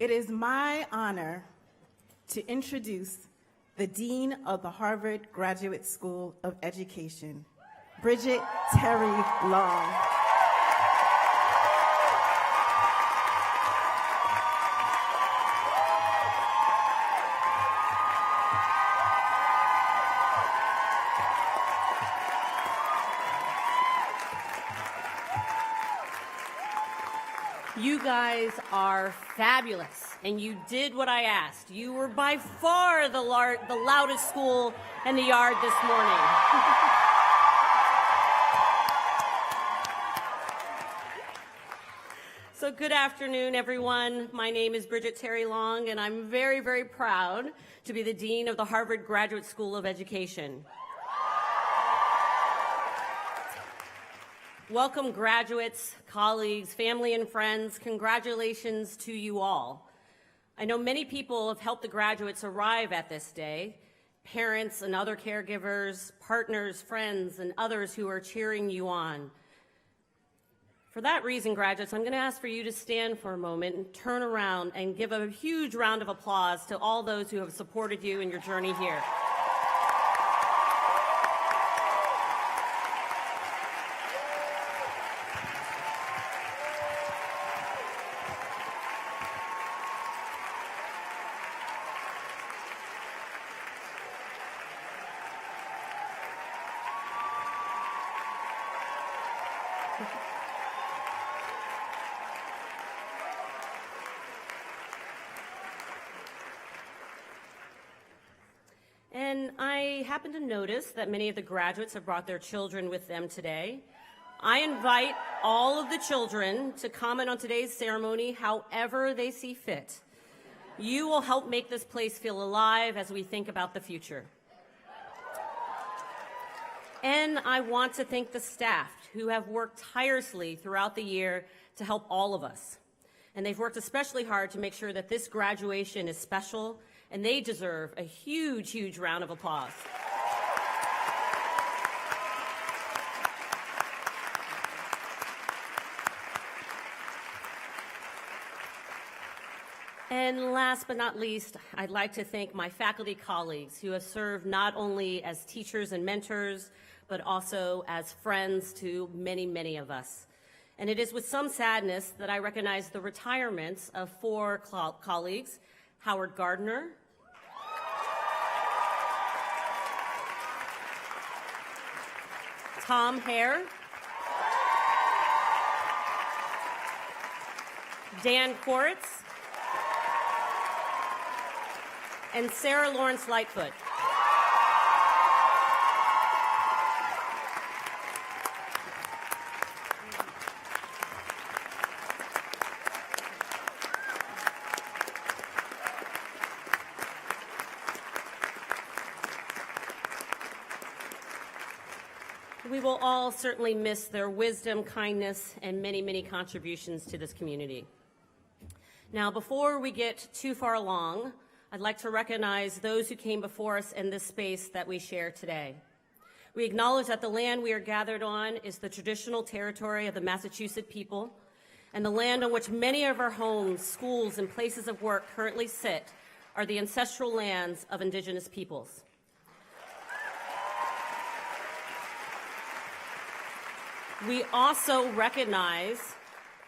It is my honor to introduce the Dean of the Harvard Graduate School of Education, Bridget Terry Long. You guys are fabulous, and you did what I asked. You were by far the loudest school in the yard this morning. So good afternoon, everyone. My name is Bridget Terry Long, and I'm very, very proud to be the Dean of the Harvard Graduate School of Education. Welcome, graduates, colleagues, family, and friends. Congratulations to you all. I know many people have helped the graduates arrive at this day, parents and other caregivers, partners, friends, and others who are cheering you on. For that reason, graduates, I'm going to ask for you to stand for a moment and turn around and give a huge round of applause to all those who have supported you in your journey here. And I happen to notice that many of the graduates have brought their children with them today. I invite all of the children to comment on today's ceremony however they see fit. You will help make this place feel alive as we think about the future. And I want to thank the staff who have worked tirelessly throughout the year to help all of us. And they've worked especially hard to make sure that this graduation is special, and they deserve a huge, huge round of applause. And last but not least, I'd like to thank my faculty colleagues who have served not only as teachers and mentors, but also as friends to many, many of us. And it is with some sadness that I recognize the retirements of 4 colleagues: Howard Gardner, Tom Hare, Dan Koritz, and Sarah Lawrence Lightfoot. We will all certainly miss their wisdom, kindness, and many, many contributions to this community. Now, before we get too far along, I'd like to recognize those who came before us in this space that we share today. We acknowledge that the land we are gathered on is the traditional territory of the Massachusetts people, and the land on which many of our homes, schools, and places of work currently sit are the ancestral lands of Indigenous peoples. We also recognize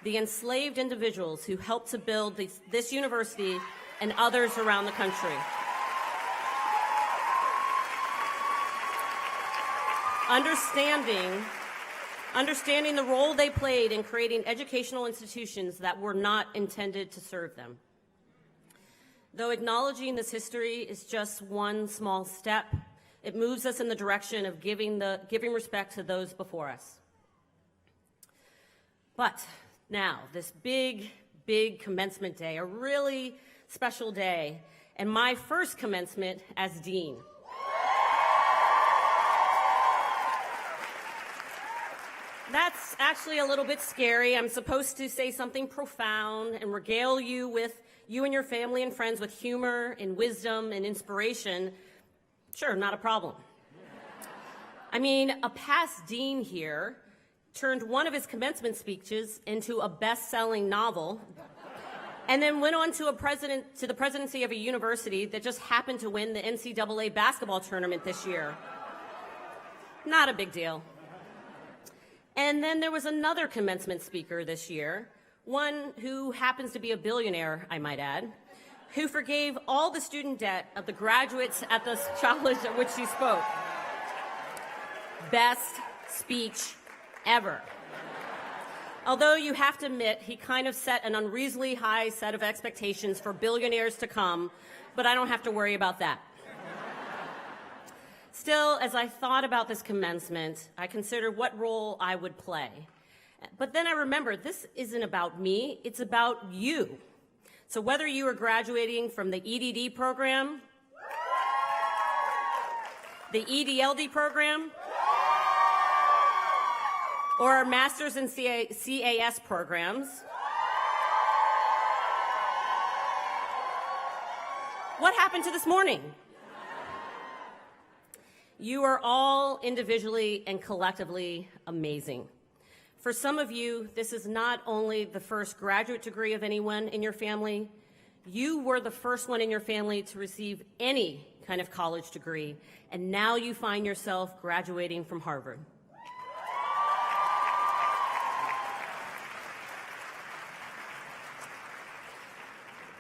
the enslaved individuals who helped to build this university and others around the country. Understanding the role they played in creating educational institutions that were not intended to serve them. Though acknowledging this history is just one small step, it moves us in the direction of giving respect to those before us. But now, this big, big commencement day, a really special day, and my first commencement as dean. That's actually a little bit scary. I'm supposed to say something profound and regale you and your family and friends with humor and wisdom and inspiration. Sure, not a problem. I mean, a past dean here turned one of his commencement speeches into a best-selling novel and then went on to the presidency of a university that just happened to win the NCAA basketball tournament this year. Not a big deal. And then there was another commencement speaker this year, one who happens to be a billionaire, I might add, who forgave all the student debt of the graduates at the college at which she spoke. Best speech ever. Although you have to admit, he kind of set an unreasonably high set of expectations for billionaires to come, but I don't have to worry about that. Still, as I thought about this commencement, I considered what role I would play. But then I remembered, this isn't about me, it's about you. So whether you are graduating from the EDD program, the EDLD program, or our Masters in CAS programs, what happened to this morning? You are all individually and collectively amazing. For some of you, this is not only the first graduate degree of anyone in your family, you were the first one in your family to receive any kind of college degree, and now you find yourself graduating from Harvard.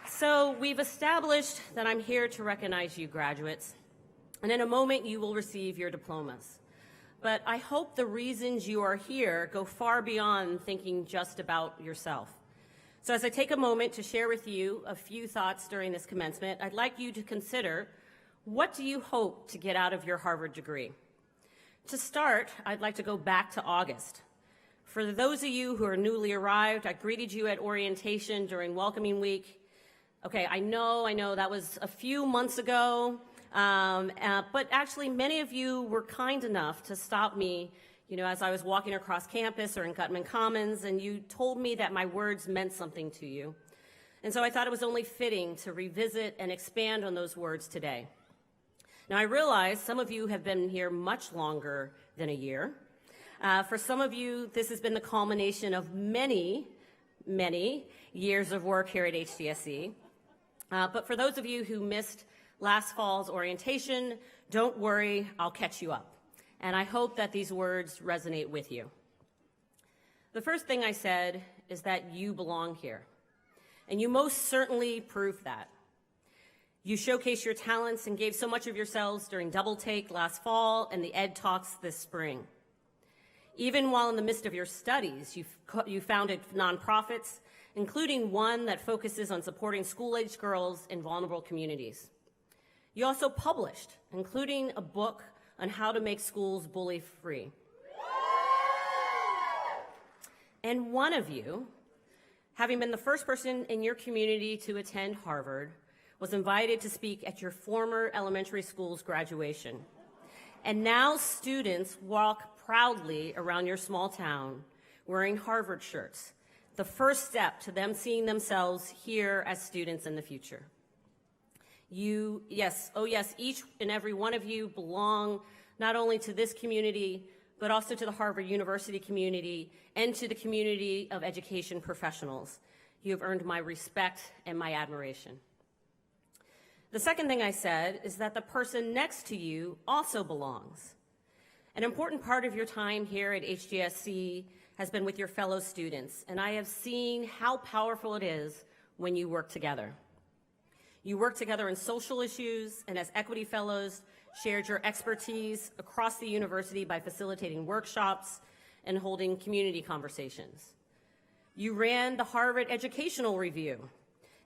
So we've established that I'm here to recognize you graduates, and in a moment you will receive your diplomas. But I hope the reasons you are here go far beyond thinking just about yourself. So as I take a moment to share with you a few thoughts during this commencement, I'd like you to consider, what do you hope to get out of your Harvard degree? To start, I'd like to go back to August. For those of you who are newly arrived, I greeted you at orientation during welcoming week. Okay, I know that was a few months ago. But actually, many of you were kind enough to stop me, as I was walking across campus or in Gutman Commons, and you told me that my words meant something to you. And so I thought it was only fitting to revisit and expand on those words today. Now, I realize some of you have been here much longer than a year. For some of you, this has been the culmination of many, many years of work here at HGSE. But for those of you who missed last fall's orientation, don't worry, I'll catch you up. And I hope that these words resonate with you. The first thing I said is that you belong here. And you most certainly proved that. You showcased your talents and gave so much of yourselves during Double Take last fall and the Ed Talks this spring. Even while in the midst of your studies, you founded nonprofits, including one that focuses on supporting school-aged girls in vulnerable communities. You also published, including a book on how to make schools bully-free. And one of you, having been the first person in your community to attend Harvard, was invited to speak at your former elementary school's graduation. And now students walk proudly around your small town wearing Harvard shirts, the first step to them seeing themselves here as students in the future. Yes, each and every one of you belong not only to this community, but also to the Harvard University community and to the community of education professionals. You have earned my respect and my admiration. The second thing I said is that the person next to you also belongs. An important part of your time here at HGSE has been with your fellow students, and I have seen how powerful it is when you work together. You work together in social issues, and as equity fellows, shared your expertise across the university by facilitating workshops and holding community conversations. You ran the Harvard Educational Review,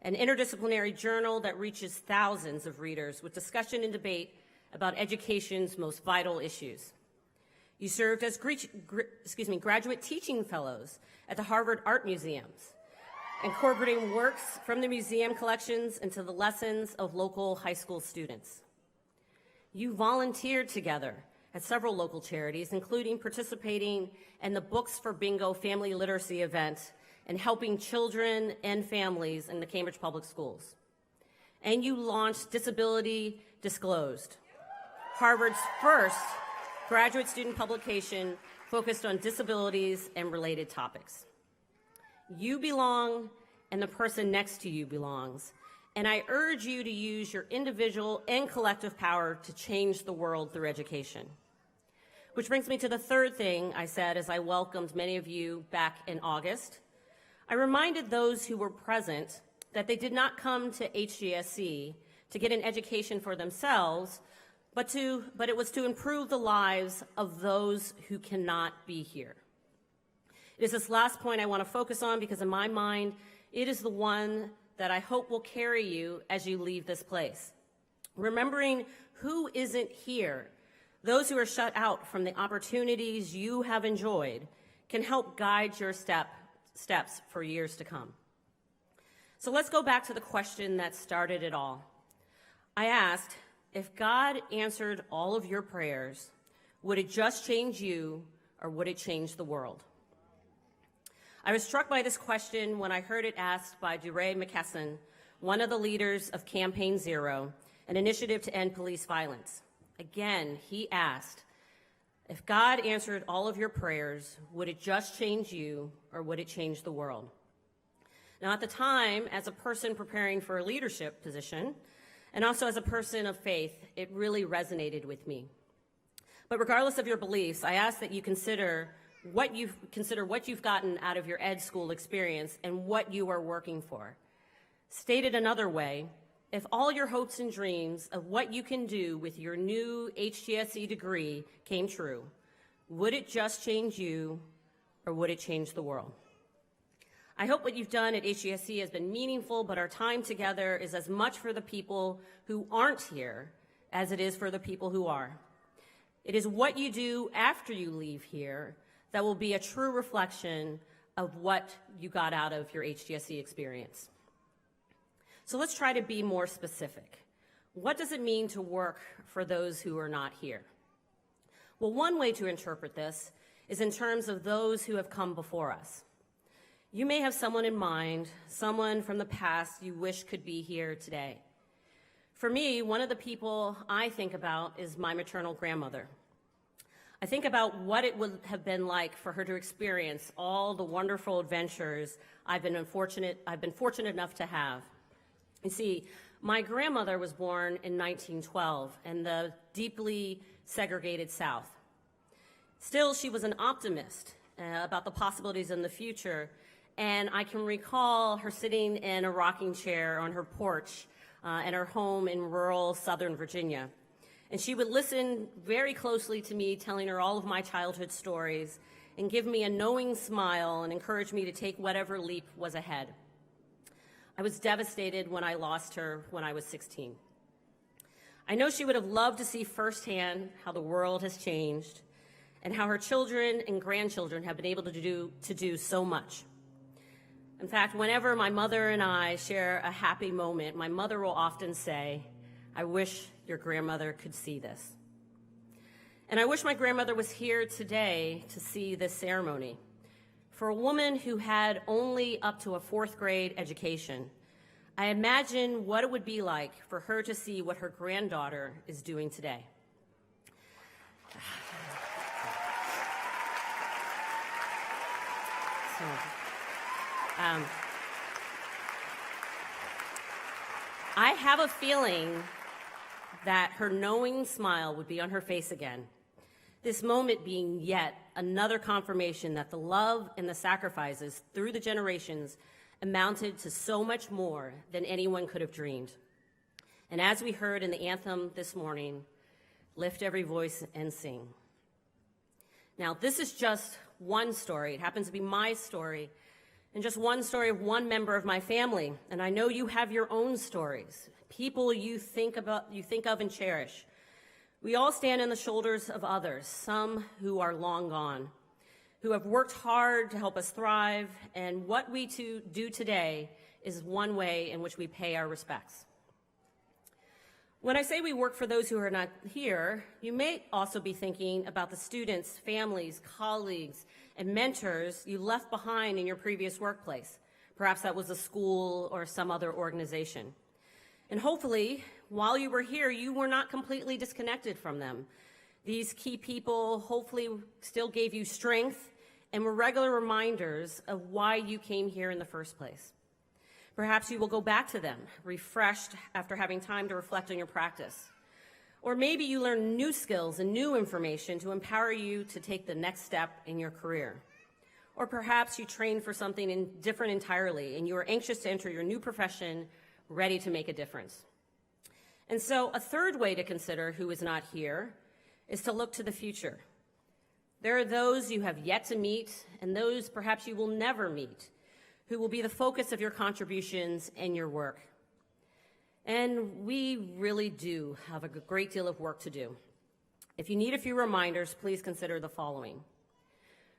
an interdisciplinary journal that reaches thousands of readers with discussion and debate about education's most vital issues. You served as graduate teaching fellows at the Harvard Art Museums, incorporating works from the museum collections into the lessons of local high school students. You volunteered together at several local charities, including participating in the Books for Bingo family literacy event and helping children and families in the Cambridge Public Schools. And you launched Disability Disclosed, Harvard's first graduate student publication focused on disabilities and related topics. You belong, and the person next to you belongs. And I urge you to use your individual and collective power to change the world through education. Which brings me to the third thing I said as I welcomed many of you back in August. I reminded those who were present that they did not come to HGSE to get an education for themselves, but it was to improve the lives of those who cannot be here. It is this last point I want to focus on because in my mind, it is the one that I hope will carry you as you leave this place. Remembering who isn't here, those who are shut out from the opportunities you have enjoyed, can help guide your steps for years to come. So let's go back to the question that started it all. I asked, if God answered all of your prayers, would it just change you or would it change the world? I was struck by this question when I heard it asked by DeRay McKesson, one of the leaders of Campaign Zero, an initiative to end police violence. Again, he asked, if God answered all of your prayers, would it just change you or would it change the world? Now, at the time, as a person preparing for a leadership position, and also as a person of faith, it really resonated with me. But regardless of your beliefs, I ask that you consider what you've gotten out of your ed school experience and what you are working for. Stated another way, if all your hopes and dreams of what you can do with your new HGSE degree came true, would it just change you or would it change the world? I hope what you've done at HGSE has been meaningful, but our time together is as much for the people who aren't here as it is for the people who are. It is what you do after you leave here that will be a true reflection of what you got out of your HGSE experience. So let's try to be more specific. What does it mean to work for those who are not here? Well, one way to interpret this is in terms of those who have come before us. You may have someone in mind, someone from the past you wish could be here today. For me, one of the people I think about is my maternal grandmother. I think about what it would have been like for her to experience all the wonderful adventures I've been fortunate enough to have. You see, my grandmother was born in 1912 in the deeply segregated South. Still, she was an optimist about the possibilities in the future. And I can recall her sitting in a rocking chair on her porch in her home in rural Southern Virginia. And she would listen very closely to me, telling her all of my childhood stories, and give me a knowing smile and encourage me to take whatever leap was ahead. I was devastated when I lost her when I was 16. I know she would have loved to see firsthand how the world has changed and how her children and grandchildren have been able to do so much. In fact, whenever my mother and I share a happy moment, my mother will often say, I wish your grandmother could see this. And I wish my grandmother was here today to see this ceremony. For a woman who had only up to a 4th grade education, I imagine what it would be like for her to see what her granddaughter is doing today. I have a feeling that her knowing smile would be on her face again. This moment being yet another confirmation that the love and the sacrifices through the generations amounted to so much more than anyone could have dreamed. And as we heard in the anthem this morning, lift every voice and sing. Now, this is just one story. It happens to be my story, and just one story of one member of my family. And I know you have your own stories, people you think of and cherish. We all stand on the shoulders of others, some who are long gone, who have worked hard to help us thrive, and what we do today is one way in which we pay our respects. When I say we work for those who are not here, you may also be thinking about the students, families, colleagues, and mentors you left behind in your previous workplace. Perhaps that was a school or some other organization. And hopefully, while you were here, you were not completely disconnected from them. These key people hopefully still gave you strength and were regular reminders of why you came here in the first place. Perhaps you will go back to them, refreshed after having time to reflect on your practice. Or maybe you learn new skills and new information to empower you to take the next step in your career. Or perhaps you train for something different entirely, and you are anxious to enter your new profession, ready to make a difference. And so a third way to consider who is not here is to look to the future. There are those you have yet to meet, and those perhaps you will never meet, who will be the focus of your contributions and your work. And we really do have a great deal of work to do. If you need a few reminders, please consider the following.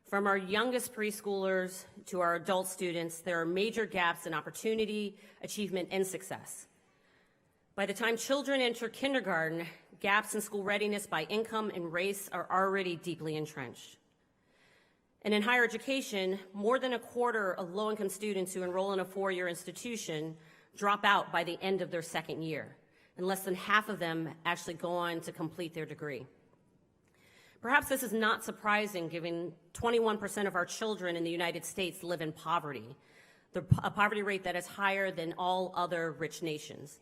From our youngest preschoolers to our adult students, there are major gaps in opportunity, achievement, and success. By the time children enter kindergarten, gaps in school readiness by income and race are already deeply entrenched. And in higher education, more than a quarter of low-income students who enroll in a four-year institution drop out by the end of their second year, and less than half of them actually go on to complete their degree. Perhaps this is not surprising, given 21% of our children in the United States live in poverty, a poverty rate that is higher than all other rich nations.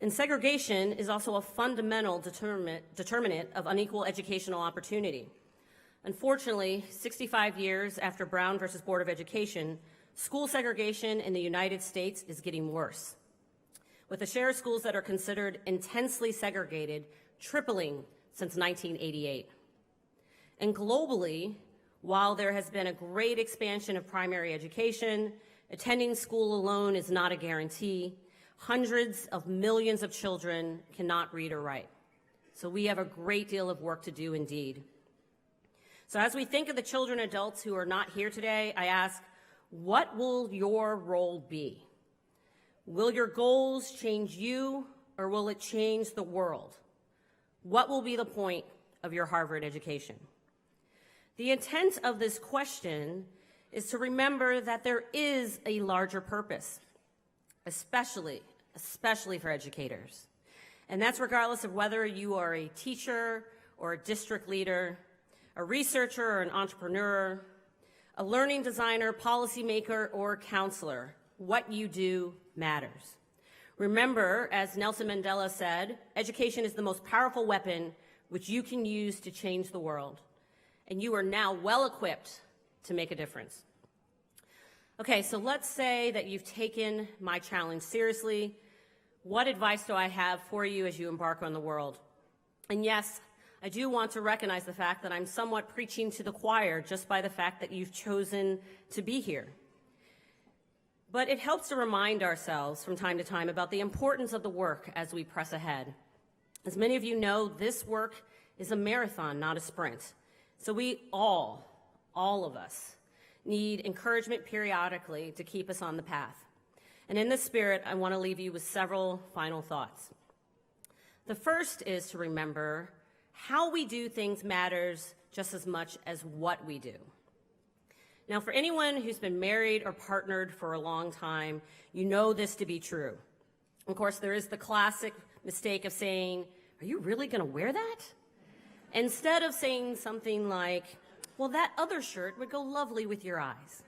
And segregation is also a fundamental determinant of unequal educational opportunity. Unfortunately, 65 years after Brown versus Board of Education, school segregation in the United States is getting worse, with the share of schools that are considered intensely segregated tripling since 1988. And globally, while there has been a great expansion of primary education, attending school alone is not a guarantee. Hundreds of millions of children cannot read or write. So we have a great deal of work to do indeed. So as we think of the children and adults who are not here today, I ask, what will your role be? Will your goals change you, or will it change the world? What will be the point of your Harvard education? The intent of this question is to remember that there is a larger purpose, especially for educators. And that's regardless of whether you are a teacher or a district leader, a researcher or an entrepreneur, a learning designer, policymaker, or counselor. What you do matters. Remember, as Nelson Mandela said, education is the most powerful weapon which you can use to change the world. And you are now well equipped to make a difference. Okay, so let's say that you've taken my challenge seriously. What advice do I have for you as you embark on the world? And yes, I do want to recognize the fact that I'm somewhat preaching to the choir just by the fact that you've chosen to be here. But it helps to remind ourselves from time to time about the importance of the work as we press ahead. As many of you know, this work is a marathon, not a sprint. So we all of us, need encouragement periodically to keep us on the path. And in this spirit, I want to leave you with several final thoughts. The first is to remember how we do things matters just as much as what we do. Now, for anyone who's been married or partnered for a long time, you know this to be true. Of course, there is the classic mistake of saying, "Are you really going to wear that?" Instead of saying something like, "Well, that other shirt would go lovely with your eyes."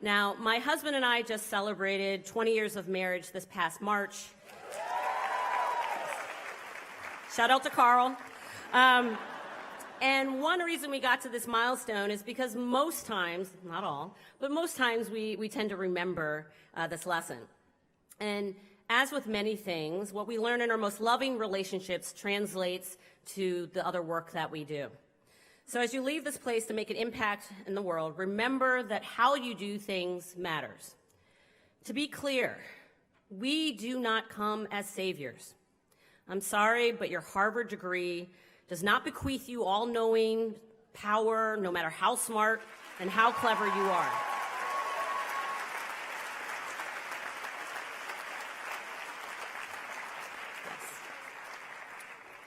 Now, my husband and I just celebrated 20 years of marriage this past March. Shout out to Carl. And one reason we got to this milestone is because most times, not all, but most times we tend to remember this lesson. And as with many things, what we learn in our most loving relationships translates to the other work that we do. So as you leave this place to make an impact in the world, remember that how you do things matters. To be clear, we do not come as saviors. I'm sorry, but your Harvard degree does not bequeath you all-knowing power, no matter how smart and how clever you are.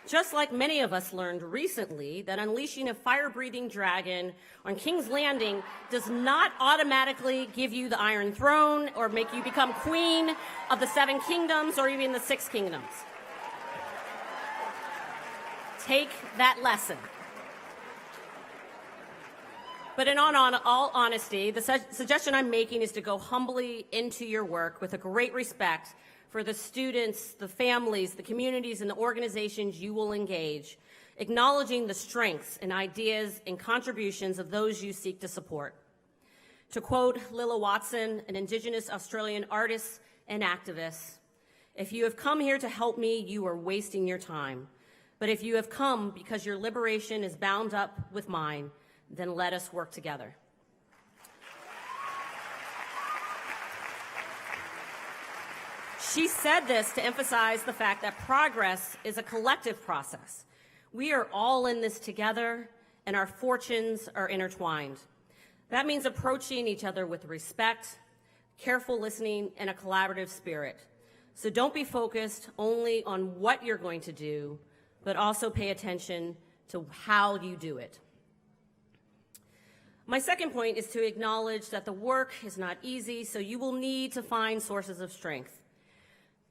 Just like many of us learned recently that unleashing a fire-breathing dragon on King's Landing does not automatically give you the Iron Throne or make you become queen of the 7 kingdoms or even the 6 kingdoms. Take that lesson. But in all honesty, the suggestion I'm making is to go humbly into your work with a great respect for the students, the families, the communities, and the organizations you will engage, acknowledging the strengths and ideas and contributions of those you seek to support. To quote Lilla Watson, an Indigenous Australian artist and activist, "If you have come here to help me, you are wasting your time. But if you have come because your liberation is bound up with mine, then let us work together." She said this to emphasize the fact that progress is a collective process. We are all in this together, and our fortunes are intertwined. That means approaching each other with respect, careful listening, and a collaborative spirit. So don't be focused only on what you're going to do, but also pay attention to how you do it. My second point is to acknowledge that the work is not easy, so you will need to find sources of strength.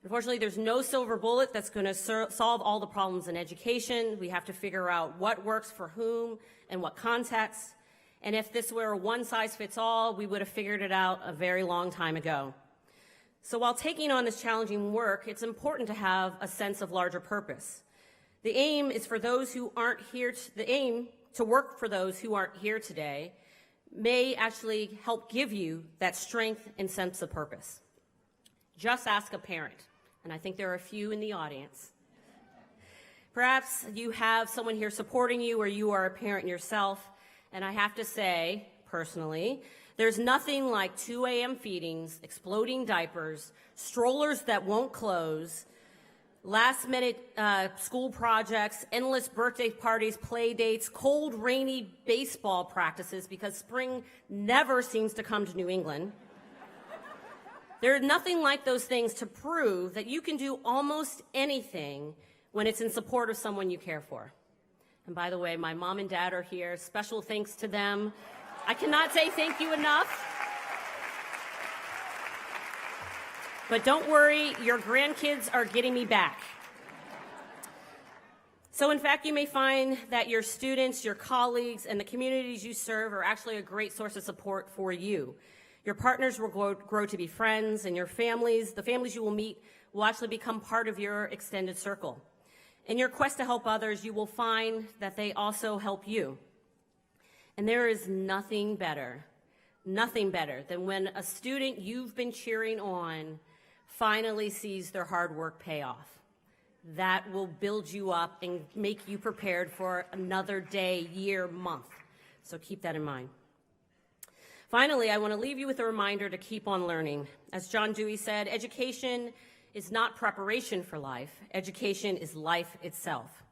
Unfortunately, there's no silver bullet that's going to solve all the problems in education. We have to figure out what works for whom and what context. And if this were a one-size-fits-all, we would have figured it out a very long time ago. So while taking on this challenging work, it's important to have a sense of larger purpose. The aim is for those who aren't here, the aim to work for those who aren't here today may actually help give you that strength and sense of purpose. Just ask a parent, and I think there are a few in the audience. Perhaps you have someone here supporting you, or you are a parent yourself, and I have to say, personally, there's nothing like 2 a.m. feedings, exploding diapers, strollers that won't close, last-minute school projects, endless birthday parties, play dates, cold, rainy baseball practices, because spring never seems to come to New England. There's nothing like those things to prove that you can do almost anything when it's in support of someone you care for. And by the way, my mom and dad are here. Special thanks to them. I cannot say thank you enough. But don't worry, your grandkids are getting me back. So in fact, you may find that your students, your colleagues, and the communities you serve are actually a great source of support for you. Your partners will grow to be friends, and your families, the families you will meet, will actually become part of your extended circle. In your quest to help others, you will find that they also help you. And there is nothing better than when a student you've been cheering on finally sees their hard work pay off. That will build you up and make you prepared for another day, year, month. So keep that in mind. Finally, I want to leave you with a reminder to keep on learning. As John Dewey said, education is not preparation for life. Education is life itself.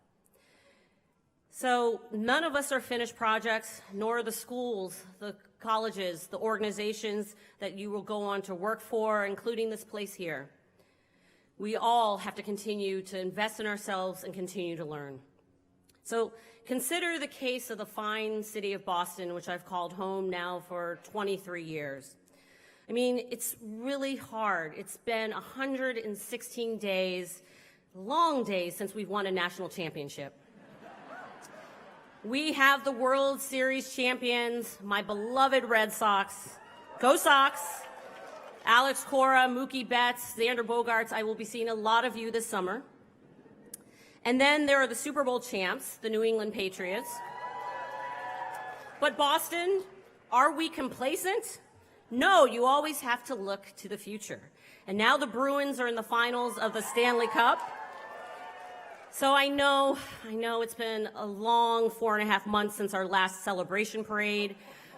So none of us are finished projects, nor the schools, the colleges, the organizations that you will go on to work for, including this place here. We all have to continue to invest in ourselves and continue to learn. So consider the case of the fine city of Boston, which I've called home now for 23 years. I mean, it's really hard. It's been 116 days, long days, since we've won a national championship. We have the World Series champions, my beloved Red Sox. Go Sox! Alex Cora, Mookie Betts, Xander Bogaerts. I will be seeing a lot of you this summer. And then there are the Super Bowl champs, the New England Patriots. But Boston, are we complacent? No, you always have to look to the future. And now the Bruins are in the finals of the Stanley Cup. So I know it's been a long 4.5 months since our last celebration parade,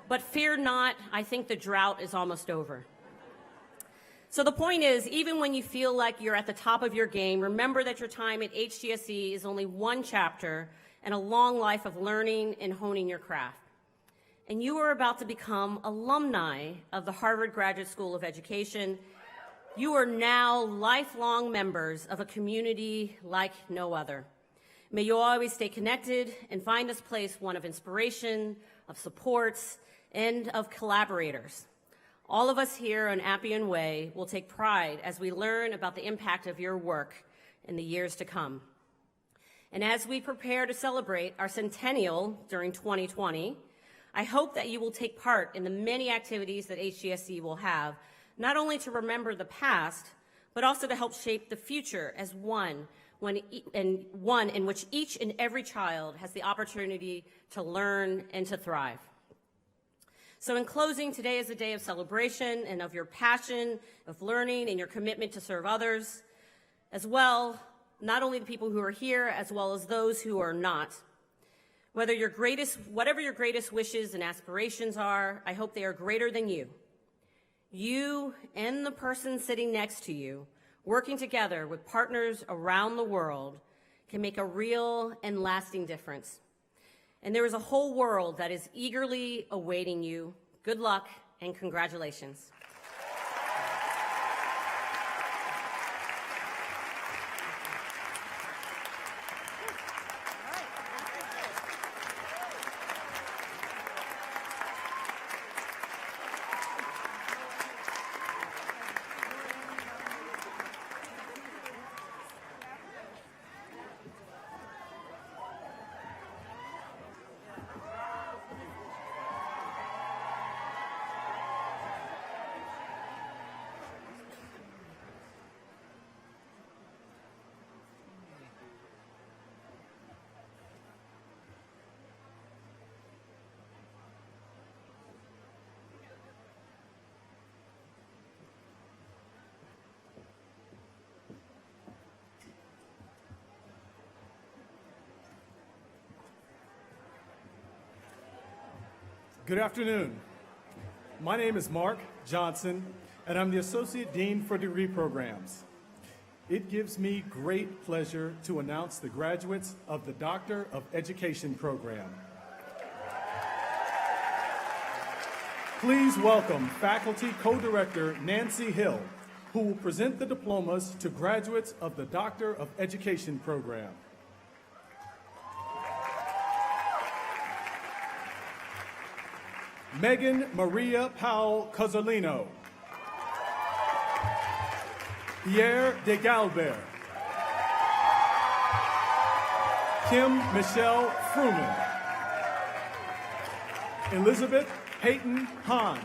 but fear not, I think the drought is almost over. So the point is, even when you feel like you're at the top of your game, remember that your time at HGSE is only one chapter in a long life of learning and honing your craft. And you are about to become alumni of the Harvard Graduate School of Education. You are now lifelong members of a community like no other. May you always stay connected and find this place one of inspiration, of supports, and of collaborators. All of us here on Appian Way will take pride as we learn about the impact of your work in the years to come. And as we prepare to celebrate our centennial during 2020, I hope that you will take part in the many activities that HGSE will have, not only to remember the past, but also to help shape the future as one in which each and every child has the opportunity to learn and to thrive. So in closing, today is a day of celebration and of your passion, of learning, and your commitment to serve others, as well, not only the people who are here, as well as those who are not. Whatever your greatest wishes and aspirations are, I hope they are greater than you. You and the person sitting next to you, working together with partners around the world, can make a real and lasting difference. And there is a whole world that is eagerly awaiting you. Good luck and congratulations. Good afternoon. My name is Mark Johnson, and I'm the Associate Dean for Degree Programs. It gives me great pleasure to announce the graduates of the Doctor of Education program. Please welcome Faculty Co-Director Nancy Hill, who will present the diplomas to graduates of the Doctor of Education program. Megan Maria Powell Cozzolino. Pierre de Galbert. Kim Michelle Fruman. Elizabeth Peyton Hahn.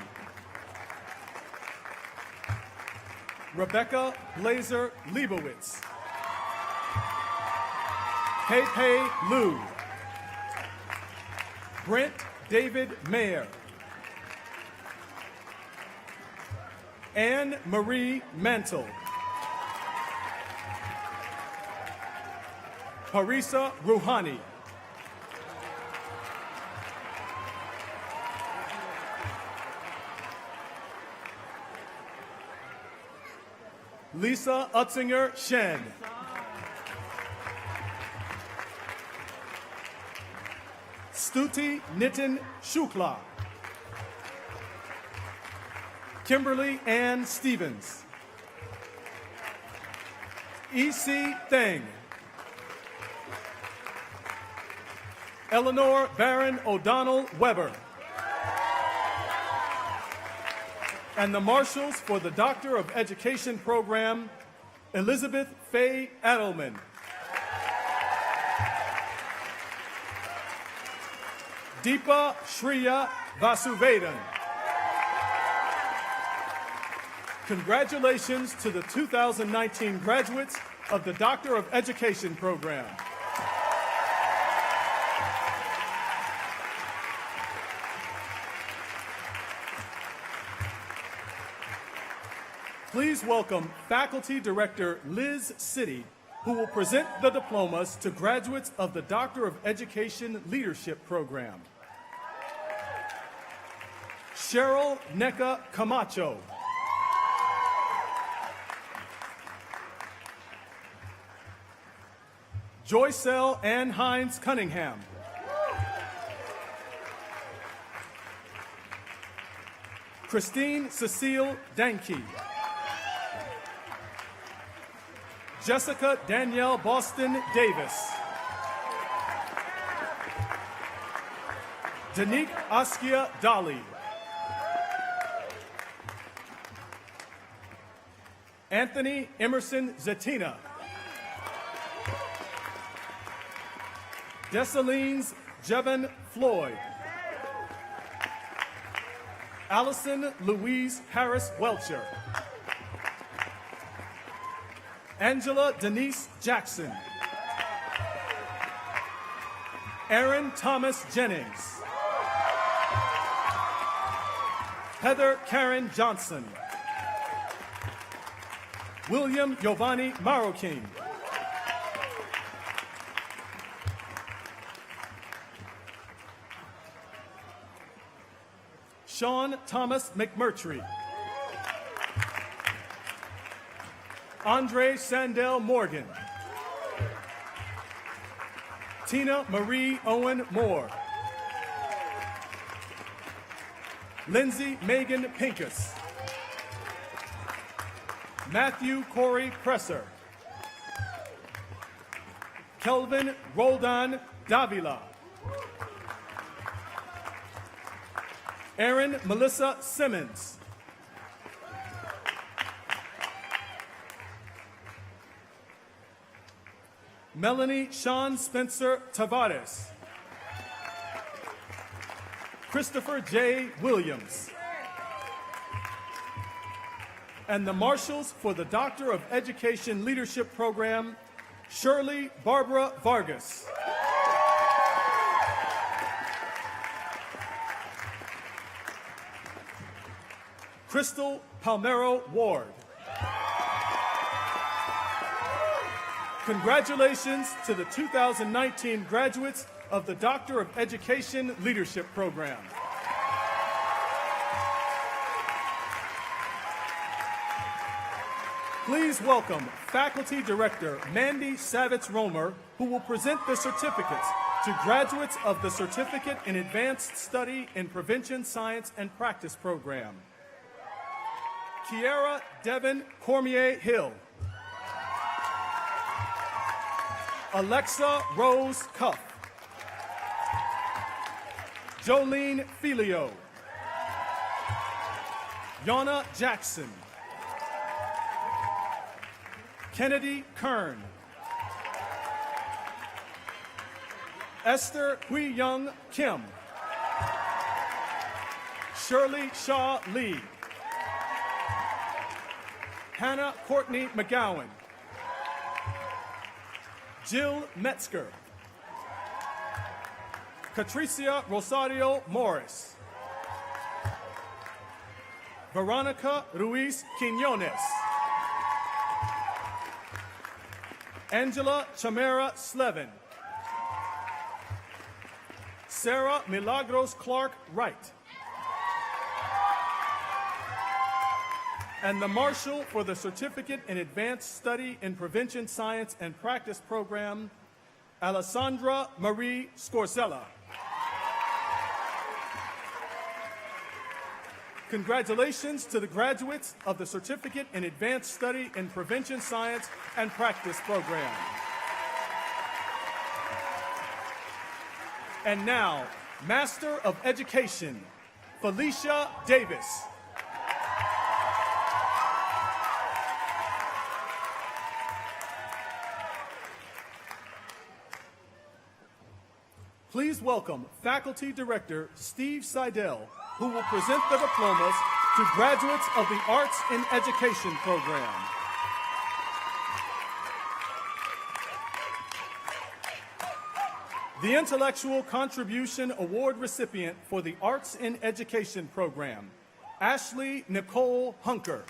Rebecca Blazer Leibowitz. Pei Liu. Brent David Mayer. Anne Marie Mantle. Parisa Rouhani. Lisa Utzinger Shen. Stuti Nitin Shukla. Kimberly Ann Stevens. E.C. Theng. Eleanor Barron O'Donnell Weber. And the marshals for the Doctor of Education program, Elizabeth Faye Adelman. Deepa Shriya Vasuvedan. Congratulations to the 2019 graduates of the Doctor of Education program. Please welcome Faculty Director Liz City, who will present the diplomas to graduates of the Doctor of Education Leadership program. Cheryl Neka Camacho. Joycelle Ann Hines Cunningham. Christine Cecile Danke. Jessica Danielle Boston Davis. Danique Askia Dali. Anthony Emerson Zatina. Dessalines Jevon Floyd. Allison Louise Harris Welcher. Angela Denise Jackson. Aaron Thomas Jennings. Heather Karen Johnson. William Giovanni Marokin. Sean Thomas McMurtry. Andre Sandell Morgan. Tina Marie Owen Moore. Lindsay Megan Pincus. Matthew Corey Presser. Kelvin Roldan Davila. Erin Melissa Simmons. Melanie Sean Spencer Tavares. Christopher J. Williams. And the Marshals for the Doctor of Education Leadership Program, Shirley Barbara Vargas. Crystal Palmero Ward. Congratulations to the 2019 graduates of the Doctor of Education Leadership Program. Please welcome Faculty Director Mandy Savitz-Romer, who will present the certificates to graduates of the Certificate in Advanced Study in Prevention Science and Practice Program. Kiara Devon Cormier Hill. Alexa Rose Cuff. Jolene Filio. Yana Jackson. Kennedy Kern. Esther Hui Young Kim. Shirley Shaw Lee. Hannah Courtney McGowan. Jill Metzger. Patricia Rosario Morris. Veronica Ruiz Quinones. Angela Chamera Slevin. Sarah Milagros Clark Wright. And the Marshal for the Certificate in Advanced Study in Prevention Science and Practice Program, Alessandra Marie Scorsella. Congratulations to the graduates of the Certificate in Advanced Study in Prevention Science and Practice Program. And now, Master of Education, Felicia Davis. Please welcome Faculty Director Steve Seidel, who will present the diplomas to graduates of the Arts in Education program. The Intellectual Contribution Award recipient for the Arts in Education program, Ashley Nicole Hunker.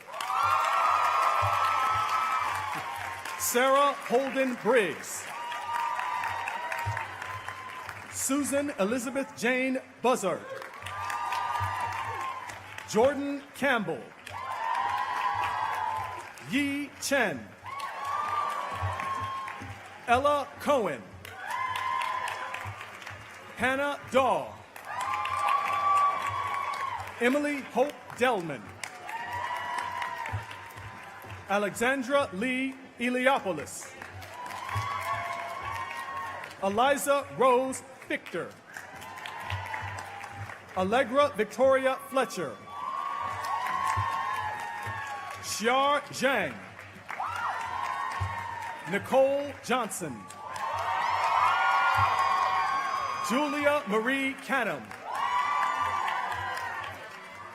Sarah Holden Briggs. Susan Elizabeth Jane Buzzard. Jordan Campbell. Yi Chen. Ella Cohen. Hannah Daw. Emily Hope Delman. Alexandra Lee Eliopoulos. Eliza Rose Victor. Allegra Victoria Fletcher. Xiar Zhang. Nicole Johnson. Julia Marie Canham.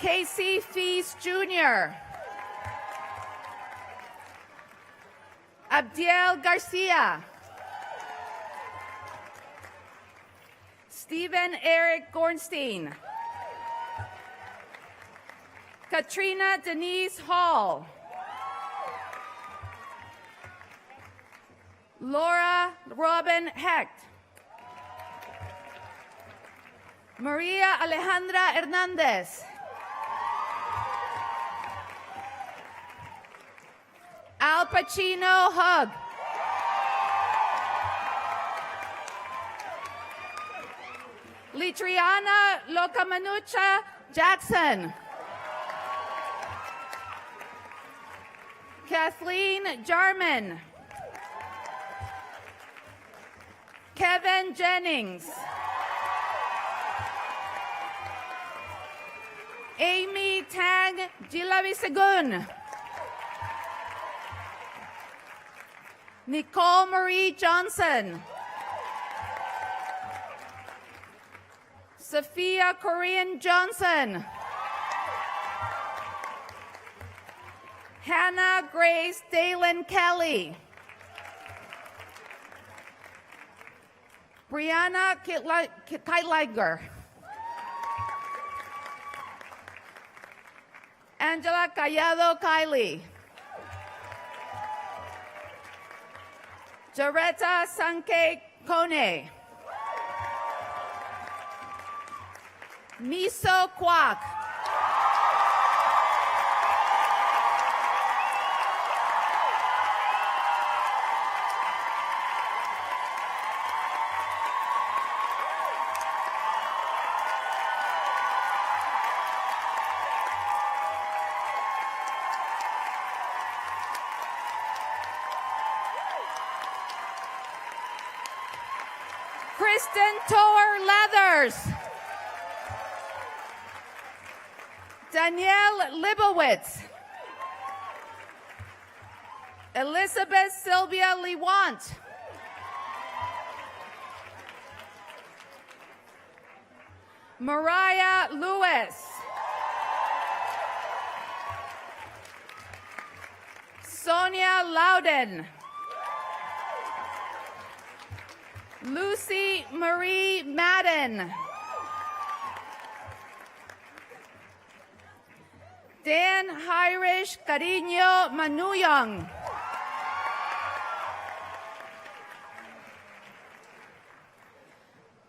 Casey Feast Jr., Abdiel Garcia, Stephen Eric Gornstein, Katrina Denise Hall, Laura Robin Hecht, Maria Alejandra Hernandez, Al Pacino Hug, Litriana Locamanucha Jackson, Kathleen Jarman, Kevin Jennings, Amy Tang Gilavisegun, Nicole Marie Johnson, Sophia Korean Johnson, Hannah Grace Dalen Kelly, Brianna Keitliger, Angela Callado Kylie, Jaretta Sankei Kone, Miso Kwak, Kristen Tower Leathers, Danielle Libowitz, Elizabeth Sylvia Lewant, Mariah Lewis, Sonia Loudon, Lucy Marie Madden, Dan Hirish Cariño Manuyong,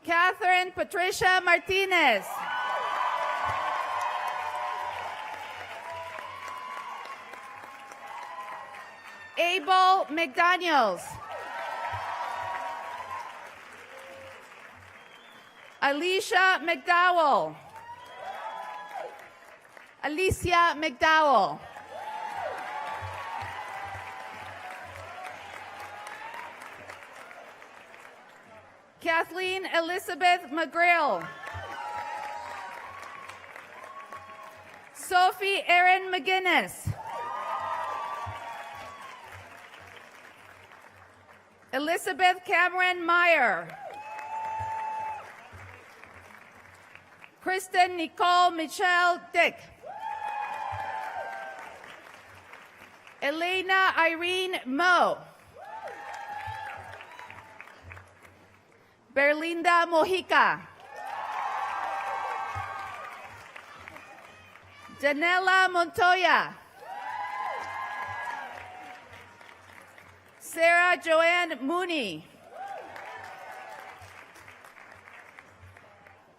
Catherine Patricia Martinez, Abel McDaniels, Alicia McDowell, Alicia McDowell, Kathleen Elizabeth McGrill, Sophie Erin McGinnis, Elizabeth Cameron Meyer, Kristen Nicole Michelle Dick, Elena Irene Moe, Berlinda Mojica, Janela Montoya, Sarah Joanne Mooney,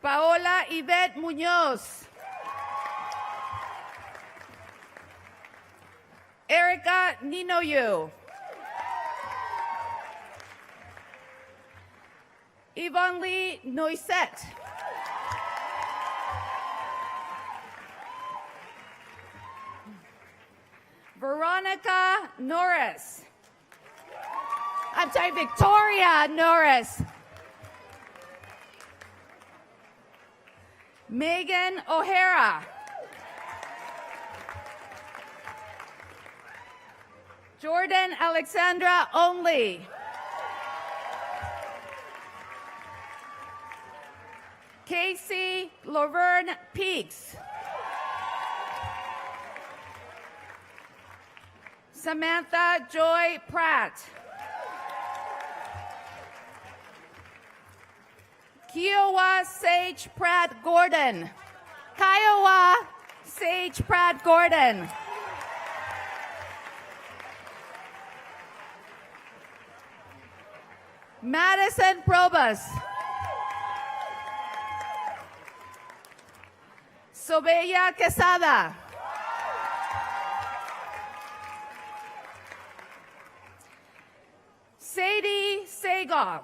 Paola Yvette Munoz, Erica Ninoyu, Yvonne Lee Noisette, Veronica Norris, I'm sorry, Victoria Norris, Megan O'Hara, Jordan Alexandra Only, Casey Laverne Peaks, Samantha Joy Pratt. Kiowa Sage Pratt Gordon. Kiowa Sage Pratt Gordon. Madison Probus. Sobella Quesada. Sadie Sagoff.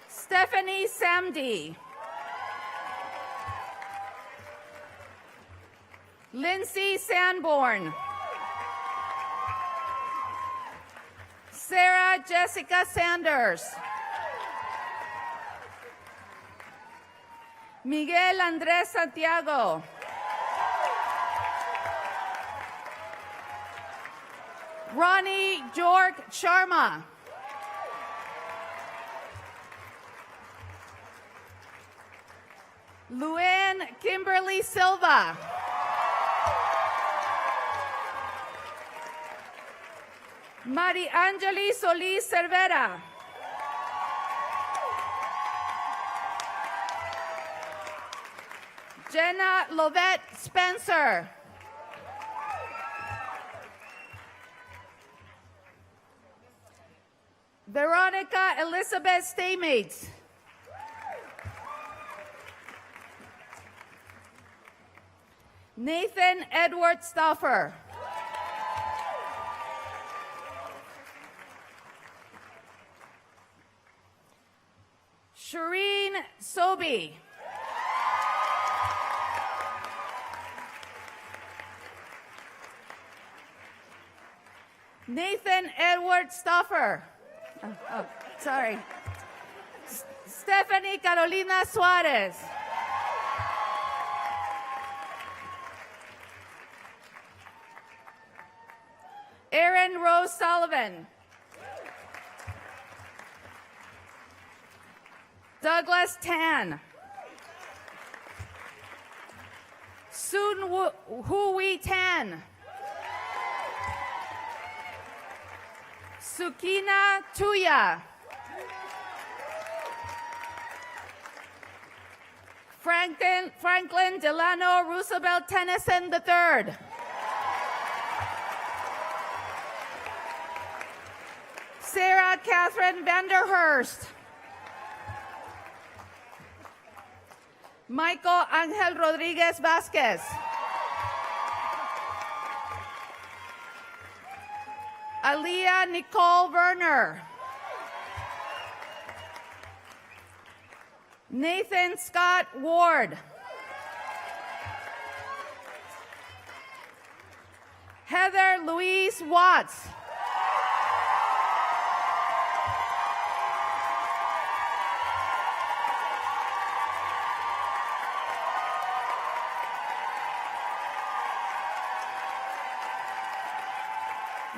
Stephanie Samdi. Lindsay Sanborn. Sarah Jessica Sanders. Miguel Andrés Santiago. Ronnie Jorg Sharma. Luann Kimberly Silva. Mari Angeli Solis Cervera. Jenna Lovette Spencer. Veronica Elizabeth Staymates. Nathan Edward Stauffer. Shireen Sobi. Nathan Edward Stauffer. Sorry. Stephanie Carolina Suarez. Erin Rose Sullivan. Douglas Tan. Soon Hui Tan. Sukina Tuya. Franklin Delano Roosevelt Tennyson III. Sarah Catherine Vanderhurst. Michael Angel Rodriguez Vasquez. Aliyah Nicole Werner. Nathan Scott Ward. Heather Louise Watts.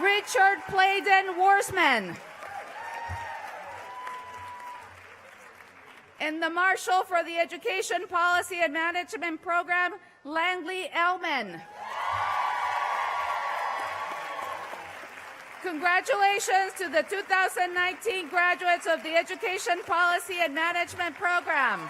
Richard Playden Worsman. And the Marshal for the Education Policy and Management Program, Langley Elman. Congratulations to the 2019 graduates of the Education Policy and Management Program.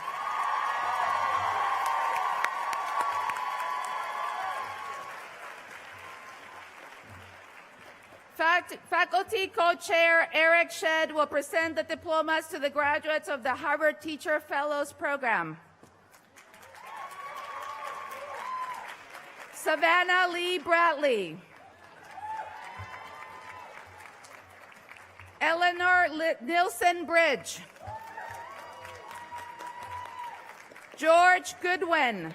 Faculty co-chair Eric Shedd will present the diplomas to the graduates of the Harvard Teacher Fellows Program. Savannah Lee Bradley. Eleanor Nilsson Bridge. George Goodwin.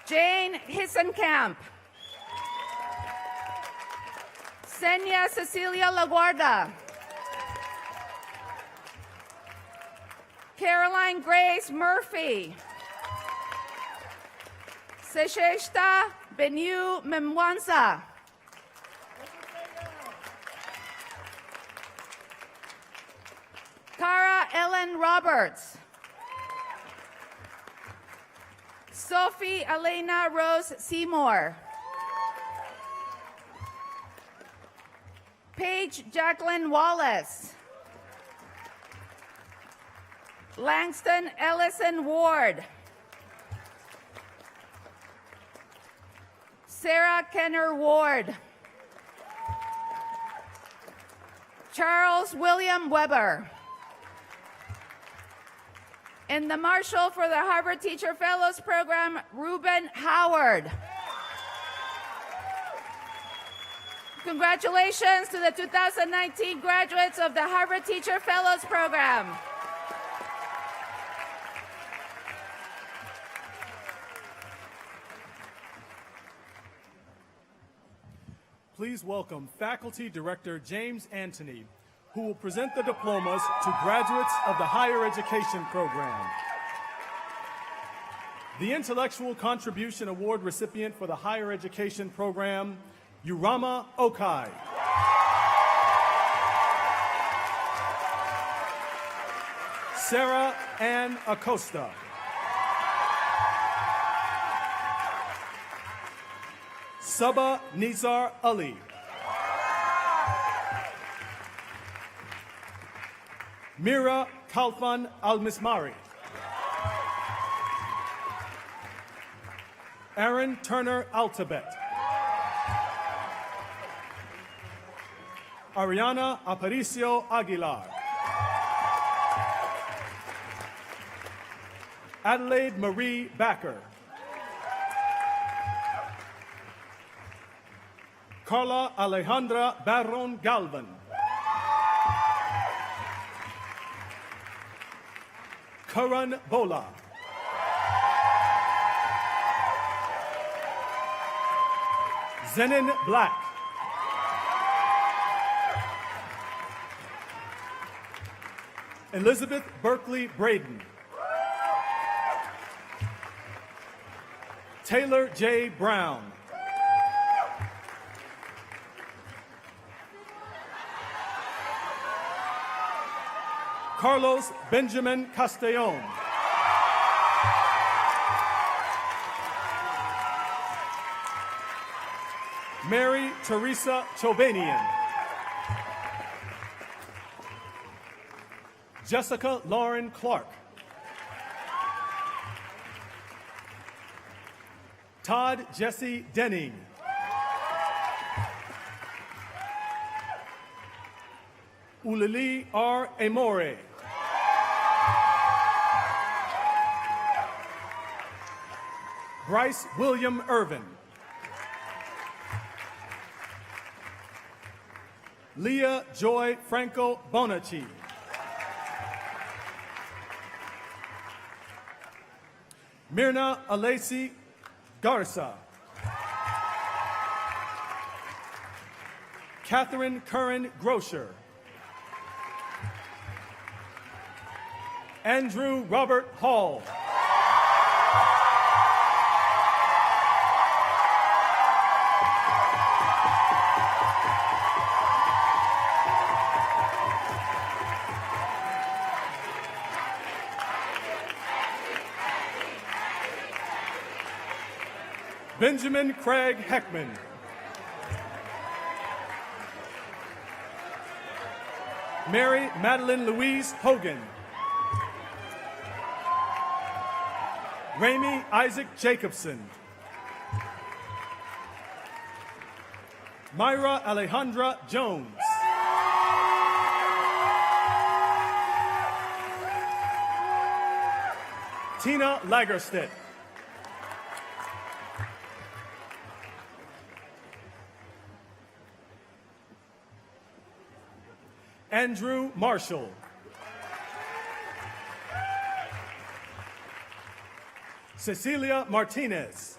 Jane Hissenkamp. Senya Cecilia LaGuardia. Caroline Grace Murphy. Sesheshta Benu Memwansa. Cara Ellen Roberts. Sophie Elena Rose Seymour. Paige Jacqueline Wallace. Langston Ellison Ward. Sarah Kenner Ward. Charles William Weber. In the Marshal for the Harvard Teacher Fellows Program, Reuben Howard. Congratulations to the 2019 graduates of the Harvard Teacher Fellows Program. Please welcome Faculty Director James Anthony, who will present the diplomas to graduates of the Higher Education Program. The Intellectual Contribution Award recipient for the Higher Education Program, Urama Okai. Sarah Ann Acosta. Sabah Nizar Ali. Mira Kalfan Al-Mismari. Aaron Turner Altabet. Ariana Aparicio Aguilar. Adelaide Marie Backer. Carla Alejandra Barron Galvan. Karan Bola. Zenin Black. Elizabeth Berkeley Braden. Taylor J. Brown. Carlos Benjamin Castellon. Mary Teresa Chobanian. Jessica Lauren Clark. Todd Jesse Denning. Ulili R. Amore. Bryce William Irvin. Leah Joy Franco Bonacci. Mirna Alesi Garza. Catherine Curran Grosher. Andrew Robert Hall. Benjamin Craig Heckman. Mary Madeline Louise Hogan. Ramey Isaac Jacobson. Myra Alejandra Jones. Tina Lagerstedt. Andrew Marshall. Cecilia Martinez.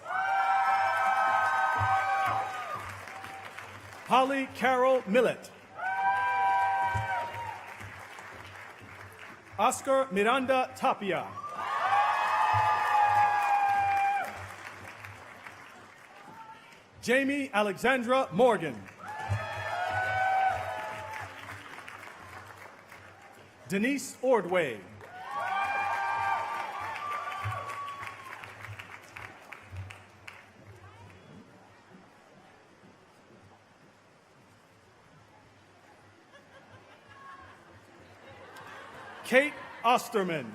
Holly Carol Millett. Oscar Miranda Tapia. Jamie Alexandra Morgan. Denise Ordway. Kate Osterman.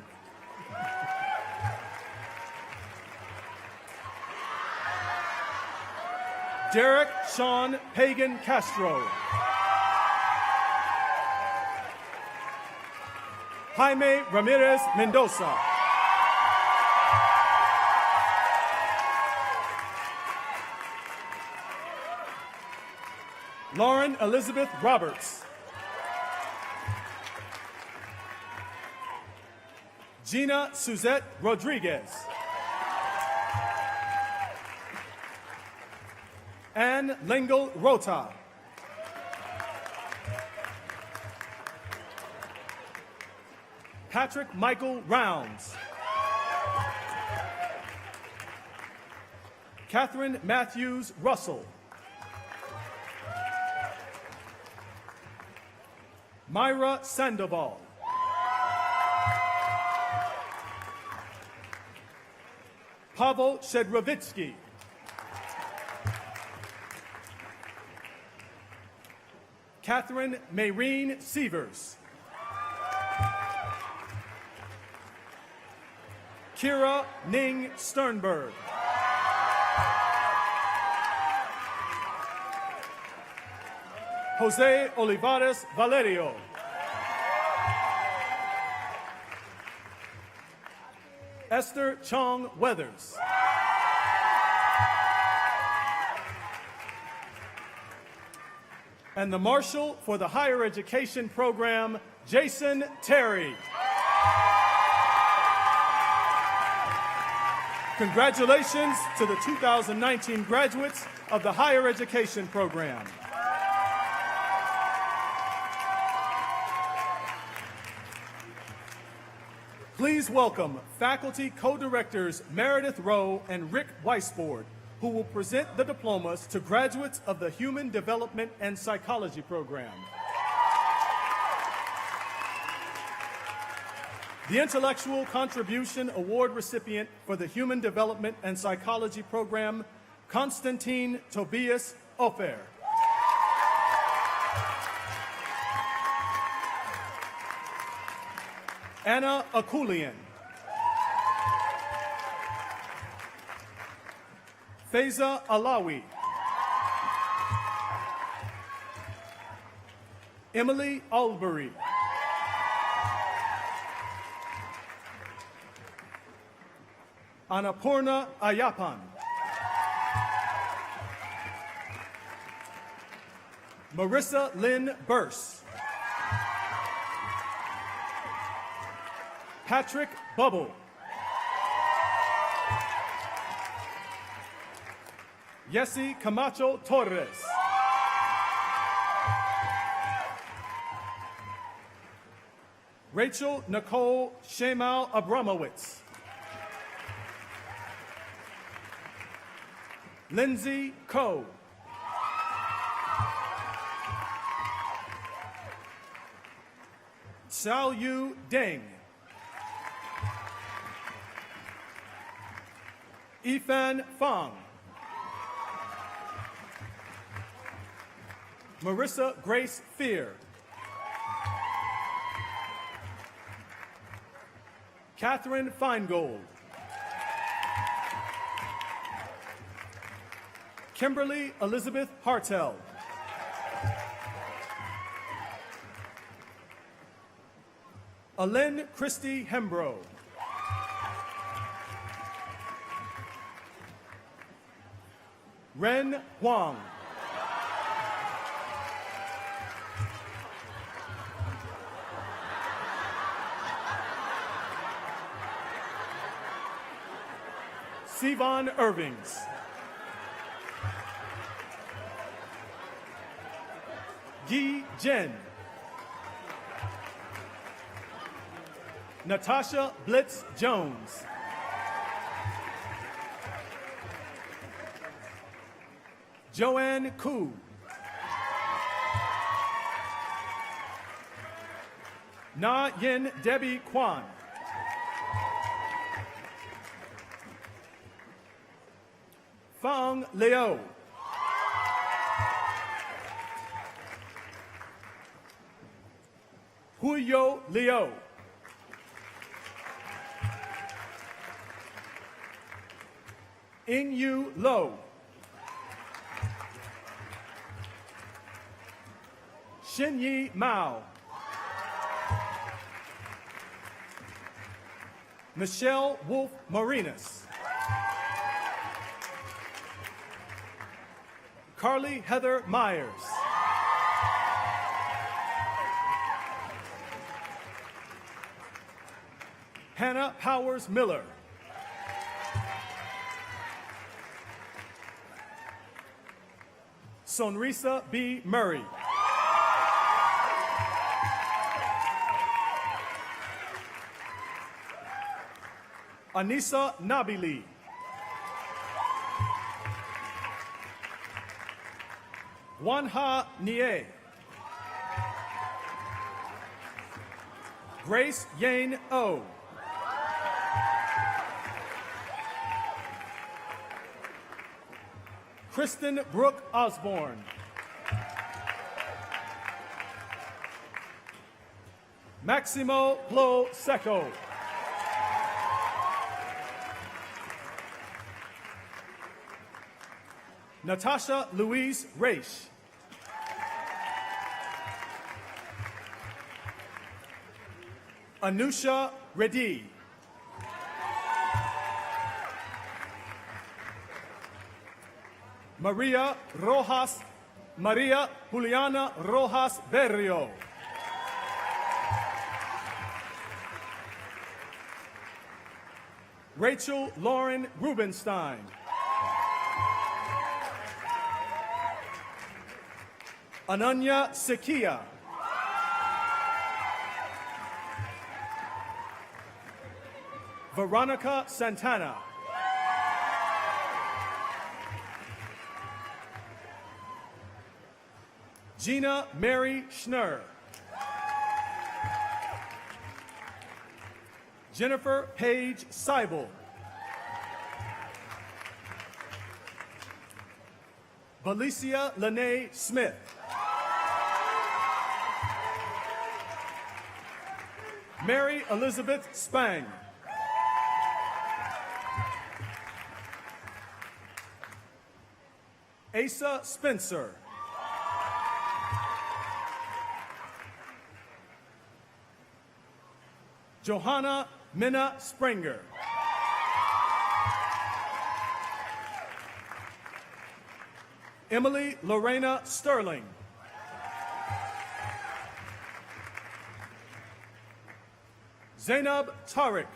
Derek Sean Pagan Castro. Jaime Ramirez Mendoza. Lauren Elizabeth Roberts. Gina Suzette Rodriguez. Anne Lingle Rota. Patrick Michael Rounds. Catherine Matthews Russell. Myra Sandoval. Pavel Shedrovitsky. Catherine Mayreen Sievers. Kira Ning Sternberg. Jose Olivares Valerio. Esther Chong Weathers. And the Marshal for the Higher Education Program, Jason Terry. Congratulations to the 2019 graduates of the Higher Education Program. Please welcome faculty co-directors Meredith Rowe and Rick Weisbord, who will present the diplomas to graduates of the Human Development and Psychology Program. The Intellectual Contribution Award recipient for the Human Development and Psychology Program, Konstantin Tobias Ofer. Anna Akulian. Faiza Alawi. Emily Albury. Annapurna Ayapan. Marissa Lynn Burse. Patrick Bubble. Yessi Camacho Torres. Rachel Nicole Shemal Abramowitz. Lindsay Coe. Xiao Yu Deng. Ifan Fang. Marissa Grace Fear. Catherine Feingold. Kimberly Elizabeth Hartel. Alyn Christie Hembro. Ren Huang. Sivan Irvings. Yi Jen. Natasha Blitz Jones. Joanne Koo. Na Yin Debbie Kwan. Fang Leo. Huyo Liu. Ing-Yu Lo. Xin-Yi Mao. Michelle Wolf Marinas. Carly Heather Myers. Hannah Powers Miller. Sonrisa B. Murray. Anissa Nabili. Wanha Nie. Grace Yane O. Kristen Brooke Osborne. Maximo Plo Seco. Natasha Louise Raish. Anusha Reddy. Maria Juliana Rojas Berrio. Rachel Lauren Rubenstein. Ananya Sekia. Veronica Santana. Gina Mary Schnurr. Jennifer Paige Seibel. Valicia Lene Smith. Mary Elizabeth Spang. Asa Spencer. Johanna Minna Springer. Emily Lorena Sterling. Zainab Tariq.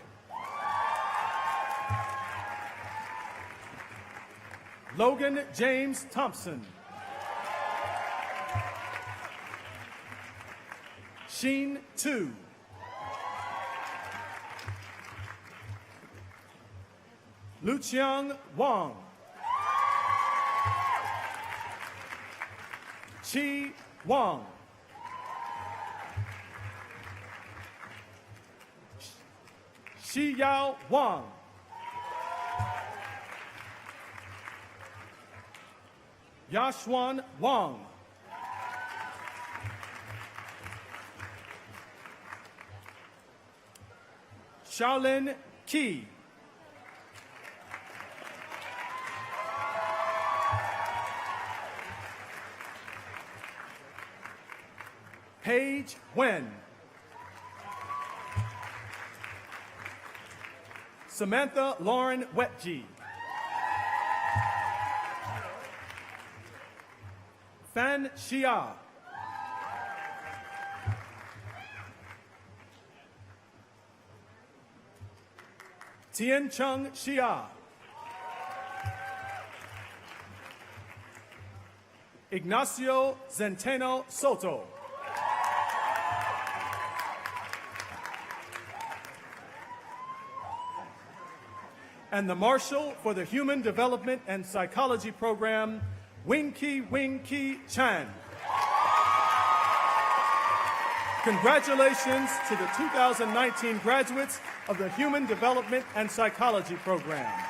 Logan James Thompson. Sheen Tu. Luqiang Wang. Chi Wang. Xi Yao Wang. Yashuan Wang. Shaolin Qi. Paige Wen. Samantha Lauren Wetji. Fan Xia. Tien Chung Xia. Ignacio Zenteno Soto. And the Marshal for the Human Development and Psychology Program, Wing Ki Chan. Congratulations to the 2019 graduates of the Human Development and Psychology Program. I'm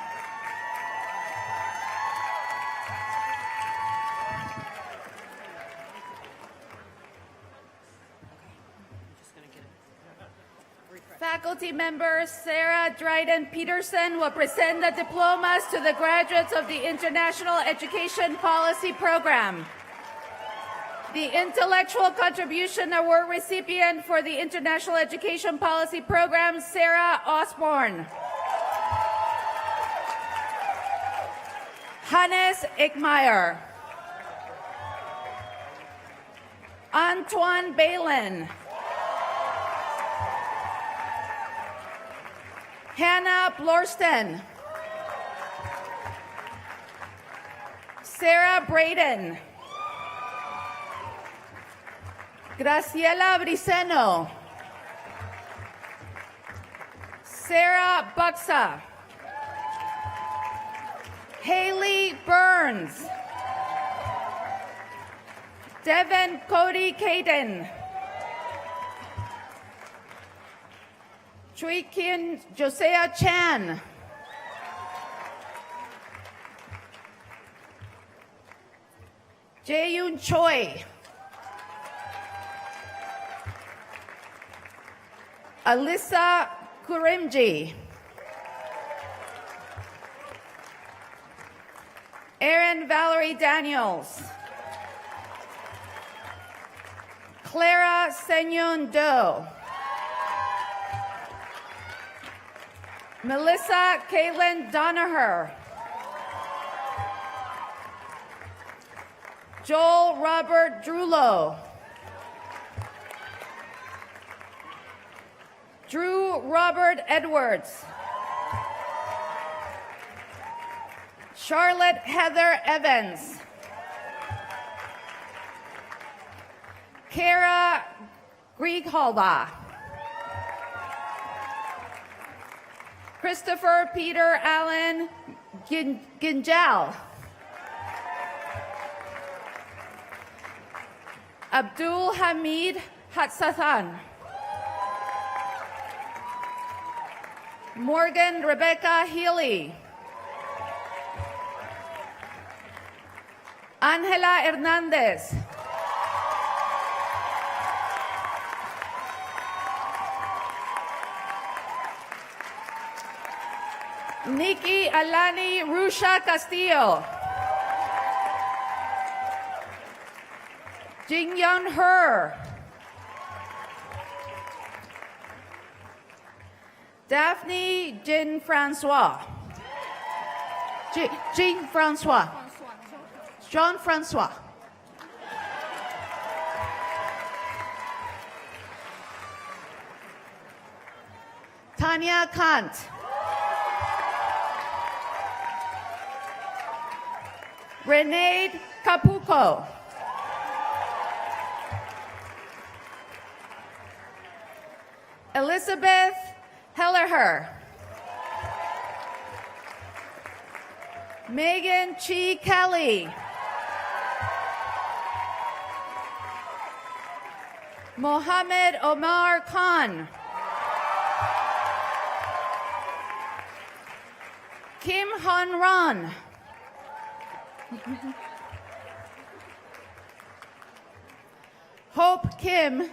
just going to get it. Faculty member Sarah Dryden Peterson will present the diplomas to the graduates of the International Education Policy Program. The Intellectual Contribution Award recipient for the International Education Policy Program, Sarah Osborne. Hannes Ickmeyer. Antoine Balin. Hannah Blorsten. Sarah Braden. Graciela Briceno. Sarah Buxa. Haley Burns. Devin Cody Caden. Chui Kian Josiah Chan. Jae-yoon Choi. Alyssa Kurimji. Erin Valerie Daniels. Clara Senyon Do. Melissa Kaylin Donaher. Joel Robert Drulo. Drew Robert Edwards. Charlotte Heather Evans. Kara Grieghalba. Christopher Peter Allen Ginjal. Abdul Hamid Hatsathan. Morgan Rebecca Healy. Angela Hernandez. Nikki Alani Rusha Castillo. Jingyeon Her. Daphne Jean Francois. Jean Francois. Jean Francois. Tanya Kant. Renee Capuco. Elizabeth Hellerher. Megan Chi Kelly. Mohammed Omar Khan. Kim Han Ran. Hope Kim.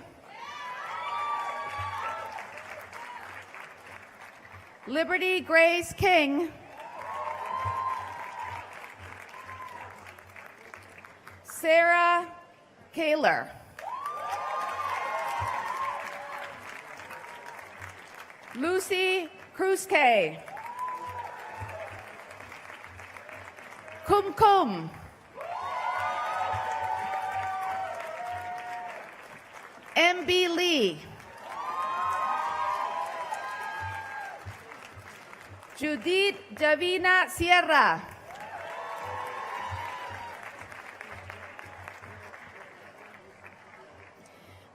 Liberty Grace King. Sarah Kaler. Lucy Kruzke. Kum Kum. M.B. Lee. Judith Davina Sierra.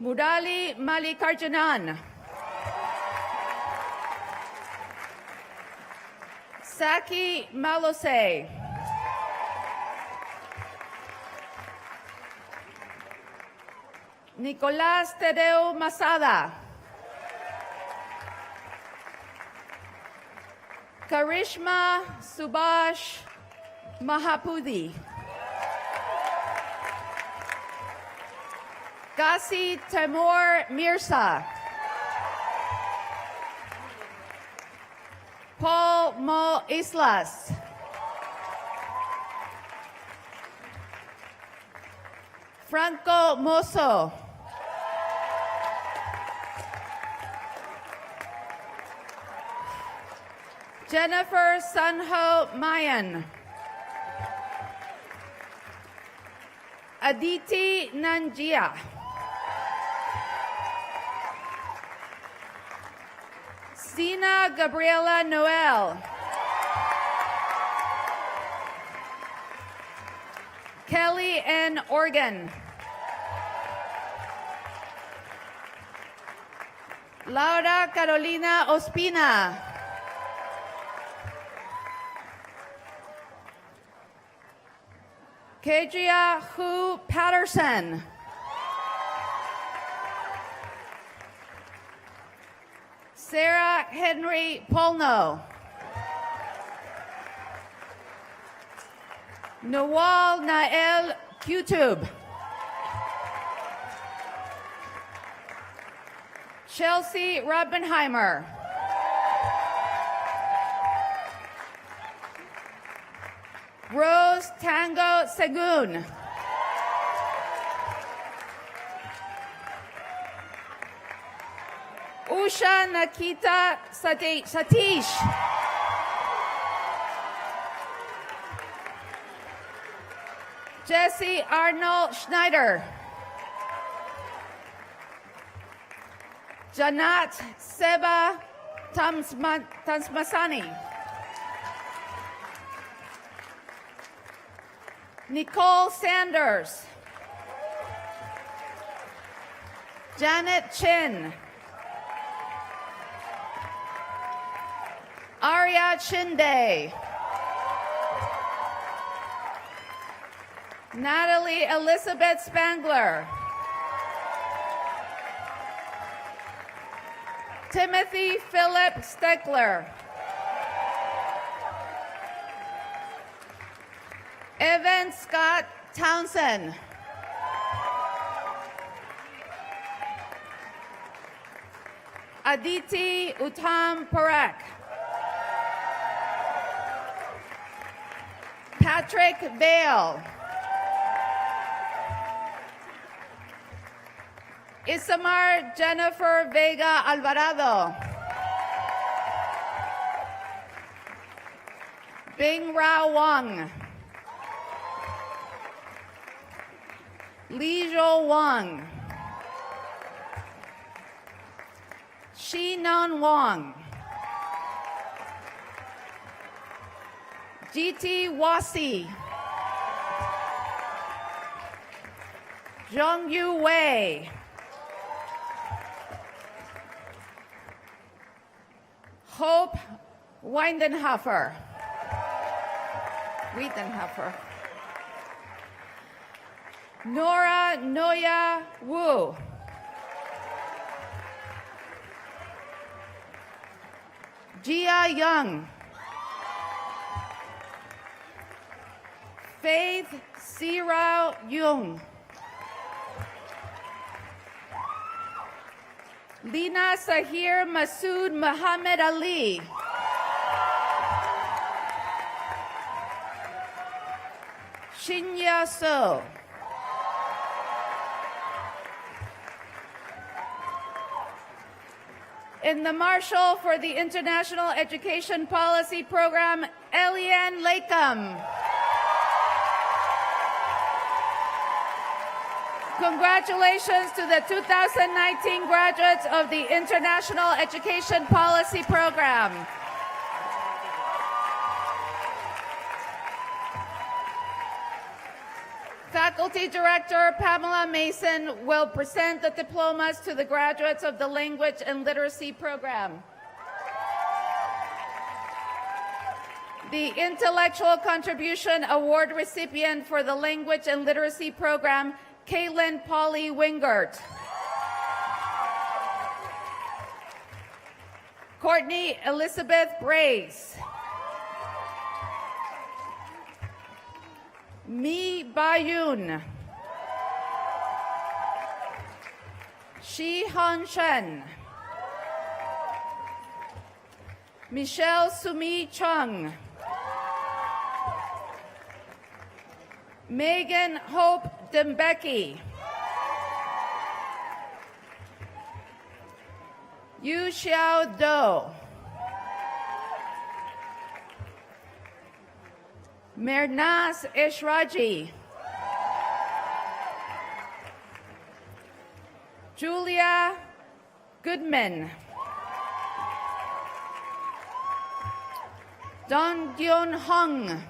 Murali Malikarjunan. Saki Malose. Nicolás Tadeo Masada. Karishma Subhash Mahapudi. Ghazi Timur Mirza. Paul Mo Islas. Franco Mozo. Jennifer Sanho Mayan. Aditi Nanjia. Sina Gabriela Noel. Kelly N. Organ. Laura Carolina Ospina. Kedria Hu Patterson. Sarah Henry Polno. Nawal Nael Qutub. Chelsea Robbenheimer. Rose Tango Segun. Usha Nakita Satish. Jesse Arnold Schneider. Janat Seba Tansmasani. Nicole Sanders. Janet Chin. Arya Chinde. Natalie Elizabeth Spangler. Timothy Philip Steckler. Evan Scott Townsend. Aditi Uttam Parak. Patrick Bale. Isamar Jennifer Vega Alvarado. Bing Rao Wang. Li Zhou Wang. Shi Non Wang. GT Wasi. Zhong Yu Wei. Hope Weidenhofer. Nora Noya Wu. Jia Young. Faith Sirao Jung. Lina Sahir Masood Muhammad Ali. Shinya So. In the Marshal for the International Education Policy Program, Eliane Lakem. Congratulations to the 2019 graduates of the International Education Policy Program. Faculty Director Pamela Mason will present the diplomas to the graduates of the Language and Literacy Program. The Intellectual Contribution Award recipient for the Language and Literacy Program, Caitlin Polly Wingert. Courtney Elizabeth Brace. Mi Bayun. Shi Han Shen. Michelle Sumi Chung. Megan Hope Dembecki. Yu Xiao Do. Mernaz Ishraji. Julia Goodman. Don Gyun Hung.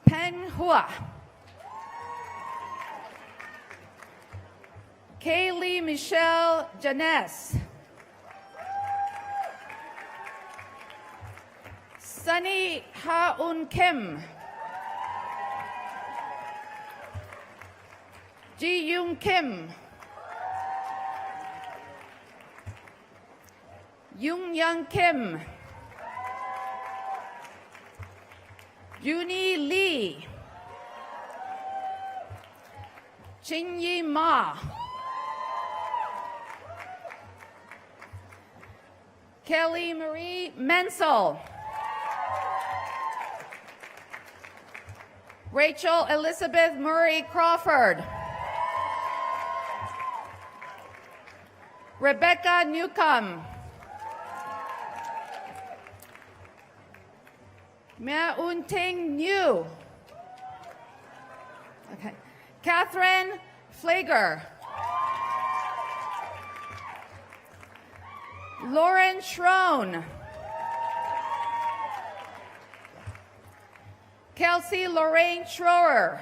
Peng Hua. Kaylee Michelle Janes. Sunny Ha-un Kim. Ji Yoon Kim. Yoon Young Kim. Juni Lee. Chinyi Ma. Kelly Marie Mensel. Rachel Elizabeth Murray Crawford. Rebecca Newcomb. Mia Un Ting New. Okay. Catherine Flager. Lauren Schroen. Kelsey Lorraine Schroer.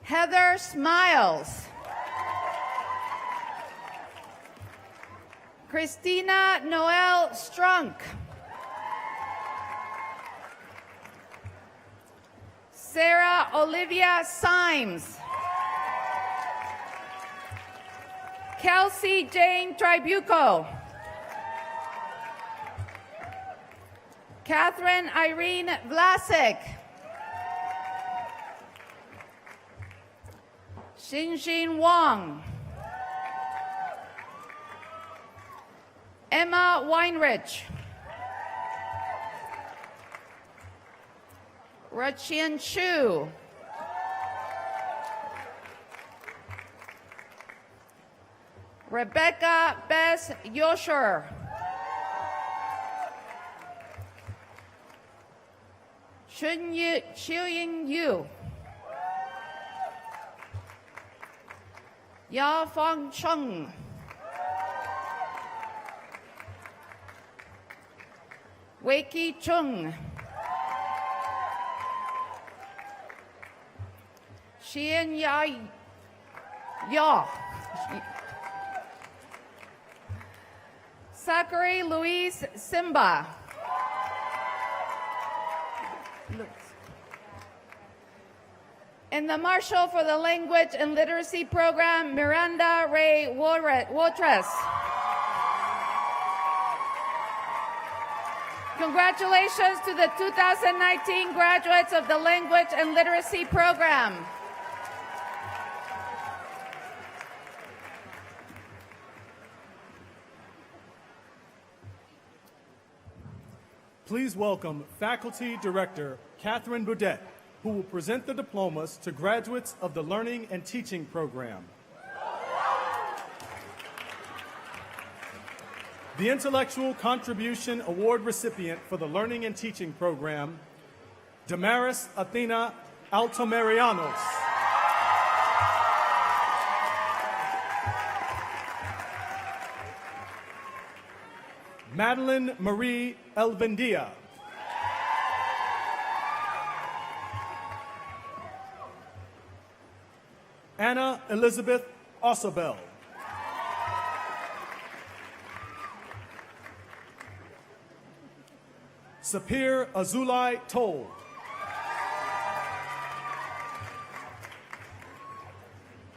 Heather Smiles. Christina Noel Strunk. Sarah Olivia Symes. Kelsey Jane Tribuco. Catherine Irene Vlasic. Xinxin Wang. Emma Weinrich. Rachian Chu. Rebecca Bess Yosher. Xiuying Yu. Ya Fang Cheng. Wei Chung. Xian Ya Ya. Zachary Louise Simba. In the Marshal for the Language and Literacy Program, Miranda Ray Wotres. Congratulations to the 2019 graduates of the Language and Literacy Program. Please welcome Faculty Director Catherine Boudet, who will present the diplomas to graduates of the Learning and Teaching Program. The Intellectual Contribution Award recipient for the Learning and Teaching Program, Damaris Athena Altomerianos. Madeline Marie Elvendia. Anna Elizabeth Osobel. Sapir Azulai Toll.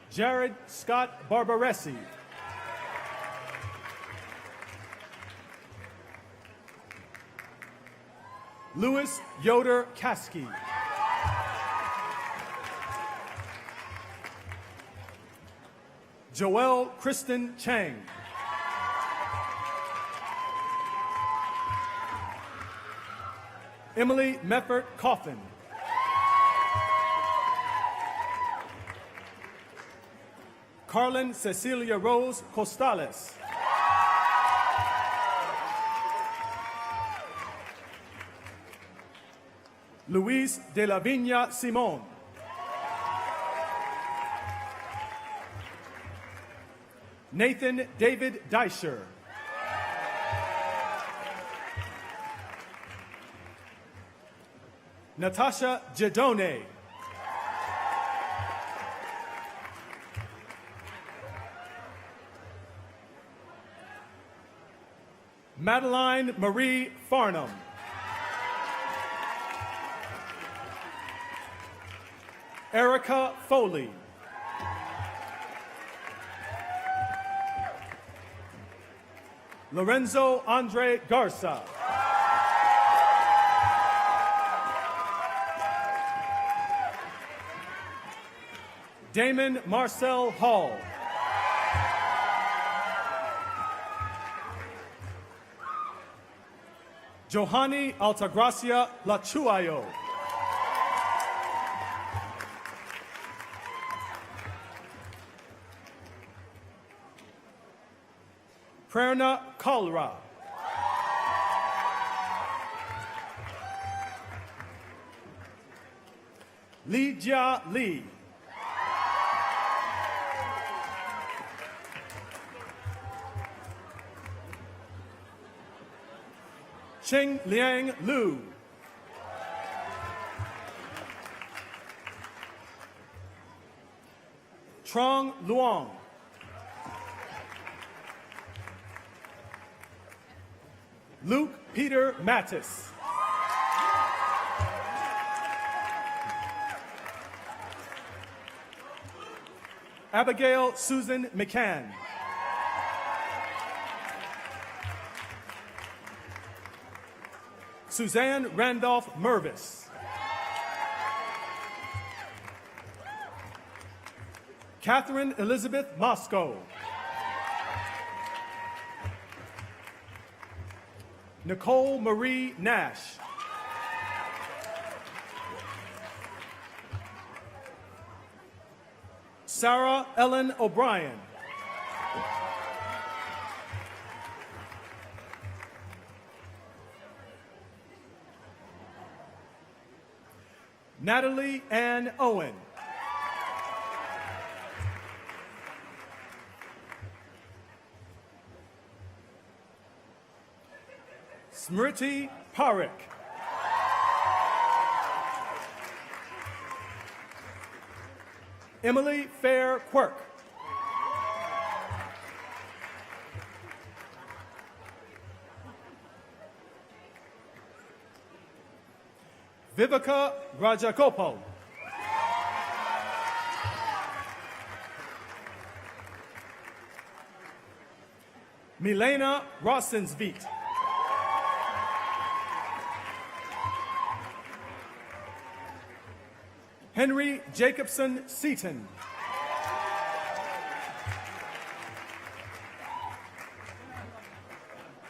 Jared Scott Barbaresi. Louis Yoder Kasky. Joelle Kristen Chang. Emily Meffert Coffin. Carlin Cecilia Rose Costales. Luis de la Viña Simón. Nathan David Deischer. Natasha Gedone. Madeline Marie Farnham. Erica Foley. Lorenzo Andre Garza. Damon Marcel Hall. Johanny Altagracia Lachuayo. Prerna Kalra. Li Jia Li. Cheng Liang Lu. Trong Luong. Luke Peter Mattis. Abigail Susan McCann. Suzanne Randolph Mervis. Catherine Elizabeth Moscow. Nicole Marie Nash. Sarah Ellen O'Brien. Natalie Ann Owen. Smriti Parekh. Emily Fair Quirk. Viveka Rajagopal. Milena Rossensveit. Henry Jacobson Seaton.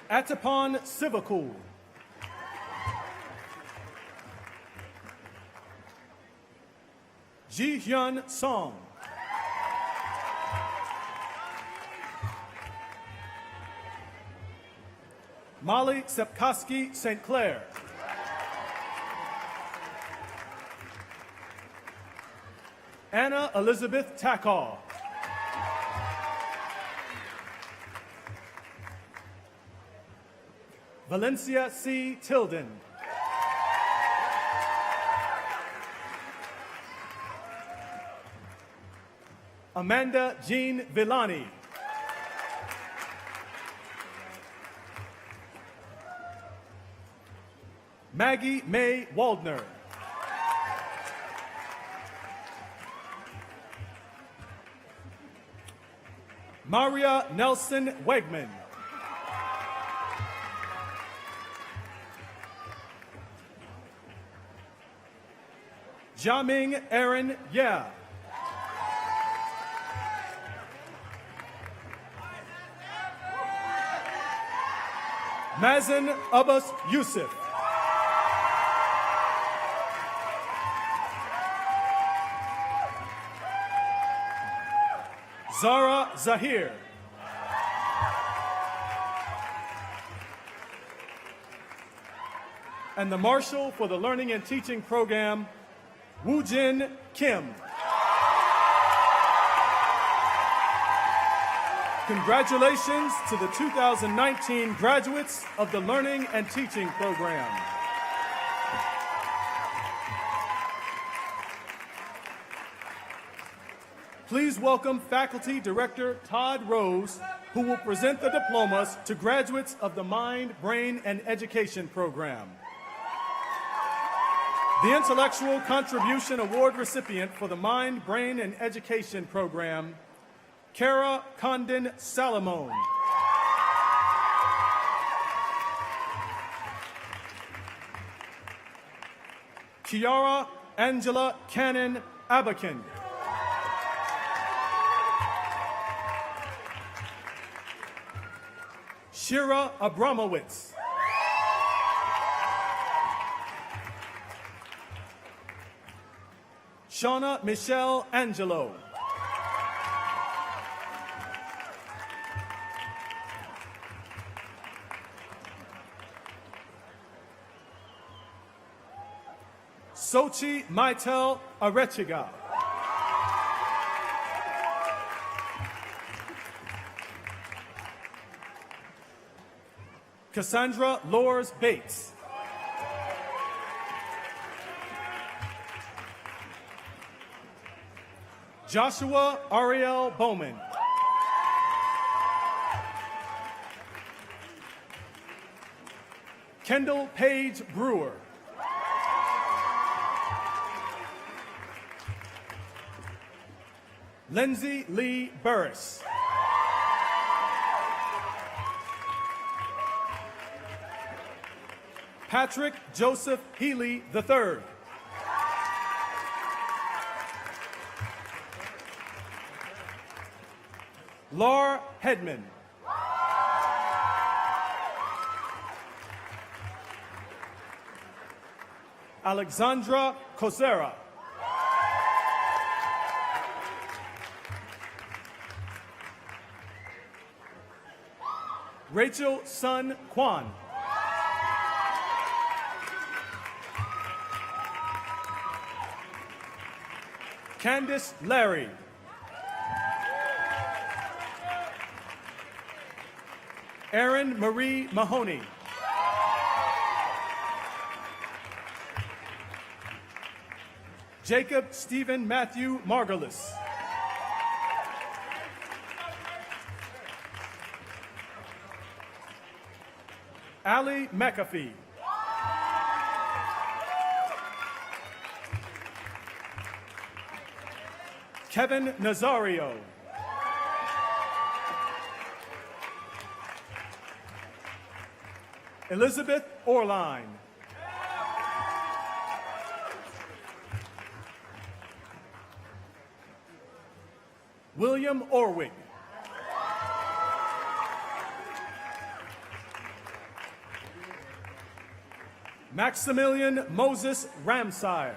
Atapan Sivakul. Ji Hyun Song. Molly Sepkoski St. Clair. Anna Elizabeth Takaw. Valencia C. Tilden. Amanda Jean Villani. Maggie May Waldner. Maria Nelson Wegman. Jiaming Aaron Yeah. Mazen Abbas Yusuf. Zara Zahir. And the Marshal for the Learning and Teaching Program, Woo-Jin Kim. Congratulations to the 2019 graduates of the Learning and Teaching Program. Please welcome Faculty Director Todd Rose, who will present the diplomas to graduates of the Mind, Brain, and Education Program. The Intellectual Contribution Award recipient for the Mind, Brain, and Education Program, Kara Condon Salamone. Kiara Angela Cannon Abakin. Shira Abramowitz. Shauna Michelle Angelo. Sochi Maitel Arechiga. Cassandra Lors Bates. Joshua Ariel Bowman. Kendall Page Brewer. Lindsay Lee Burris. Patrick Joseph Healy III. Laura Hedman. Alexandra Cosera. Rachel Sun Kwan. Candice Larry. Erin Marie Mahoney. Jacob Stephen Matthew Margulis. Ali McAfee. Kevin Nazario. Elizabeth Orline. William Orwig. Maximilian Moses Ramsire.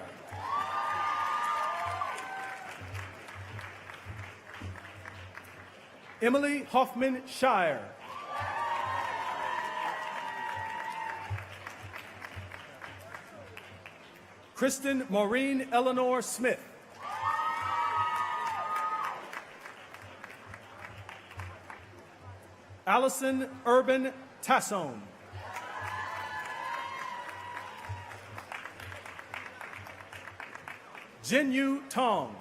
Emily Hoffman Shire. Kristen Maureen Eleanor Smith. Allison Urban Tassone. Jinyu Tong.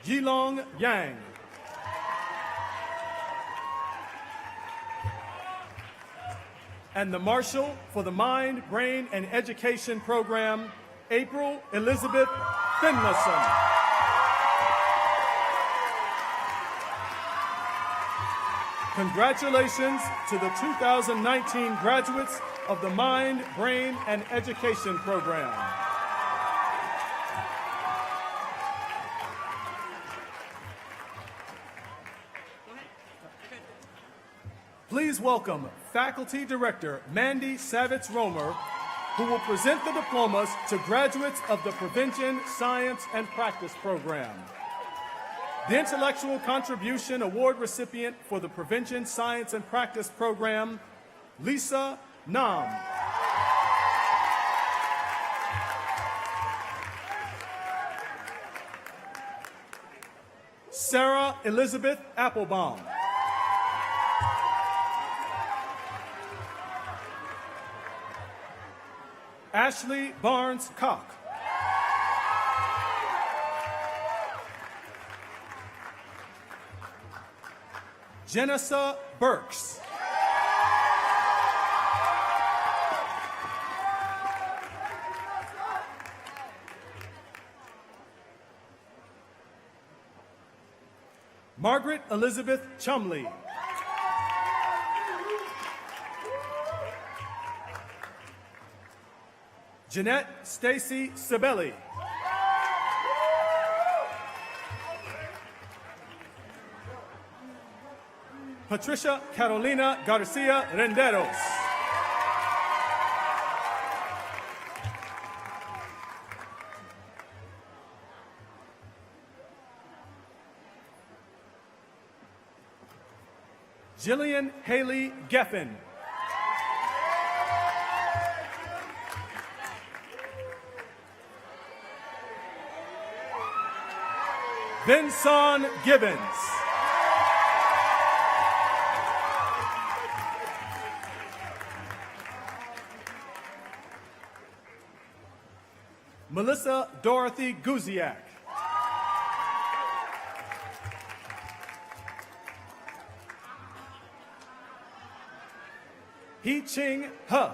Yilong Yang. And the Marshal for the Mind, Brain, and Education Program, April Elizabeth Finlayson. Congratulations to the 2019 graduates of the Mind, Brain, and Education Program. Please welcome Faculty Director Mandy Savitz-Romer, who will present the diplomas to graduates of the Prevention, Science, and Practice program. The Intellectual Contribution Award recipient for the Prevention, Science, and Practice program, Lisa Nam. Sarah Elizabeth Applebaum. Ashley Barnes Cock. Jenessa Burks. Margaret Elizabeth Chumley. Jeanette Stacy Sibeli. Patricia Carolina Garcia Renderos. Jillian Haley Geffen. Vinson Gibbons. Melissa Dorothy Guziak. He Ching He.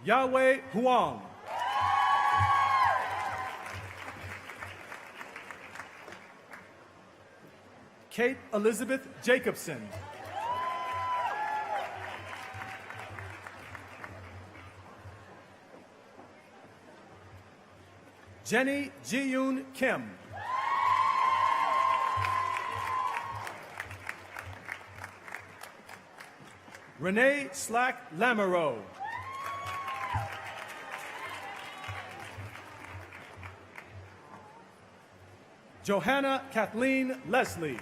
Yahweh Huang. Kate Elizabeth Jacobson. Jenny Ji-yoon Kim. Renee Slack Lamoureux. Johanna Kathleen Leslie.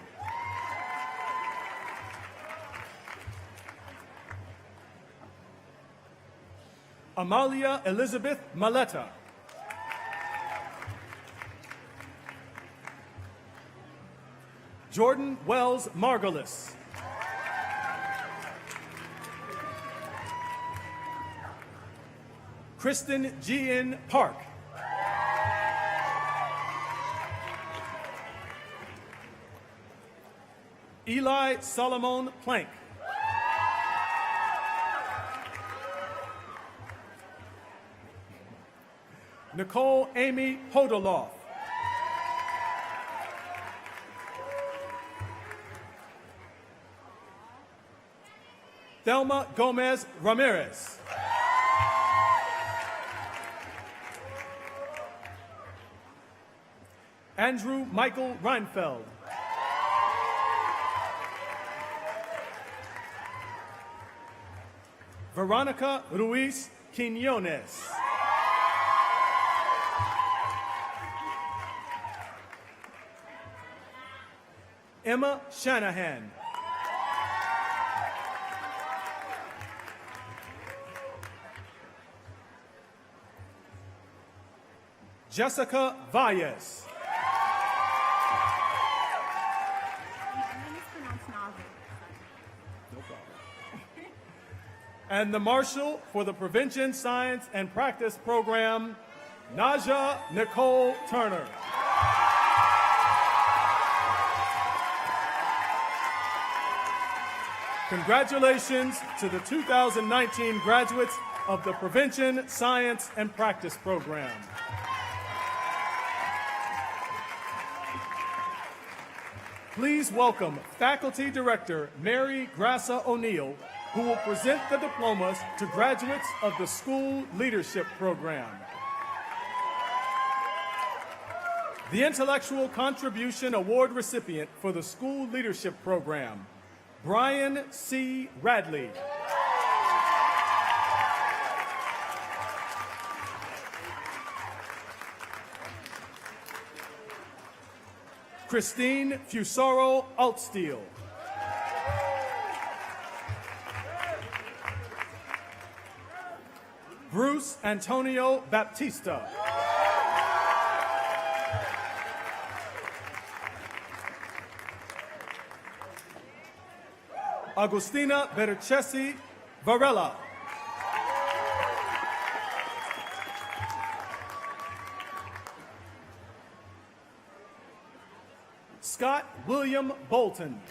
Amalia Elizabeth Maletta. Jordan Wells Margolis. Kristen Jean Park. Eli Solomon Plank. Nicole Amy Hodoloff. Thelma Gomez Ramirez. Andrew Michael Reinfeld. Veronica Ruiz Quinones. Emma Shanahan. Jessica Valles. No problem. And the Marshal for the Prevention, Science, and Practice program, Naja Nicole Turner. Congratulations to the 2019 graduates of the Prevention, Science, and Practice program. Please welcome Faculty Director Mary Grassa O'Neill, who will present the diplomas to graduates of the School Leadership Program. The Intellectual Contribution Award recipient for the School Leadership Program, Brian C. Radley. Christine Fusaro Altstiel. Bruce Antonio Baptista. Agustina Bercesi Varela. Scott William Bolton.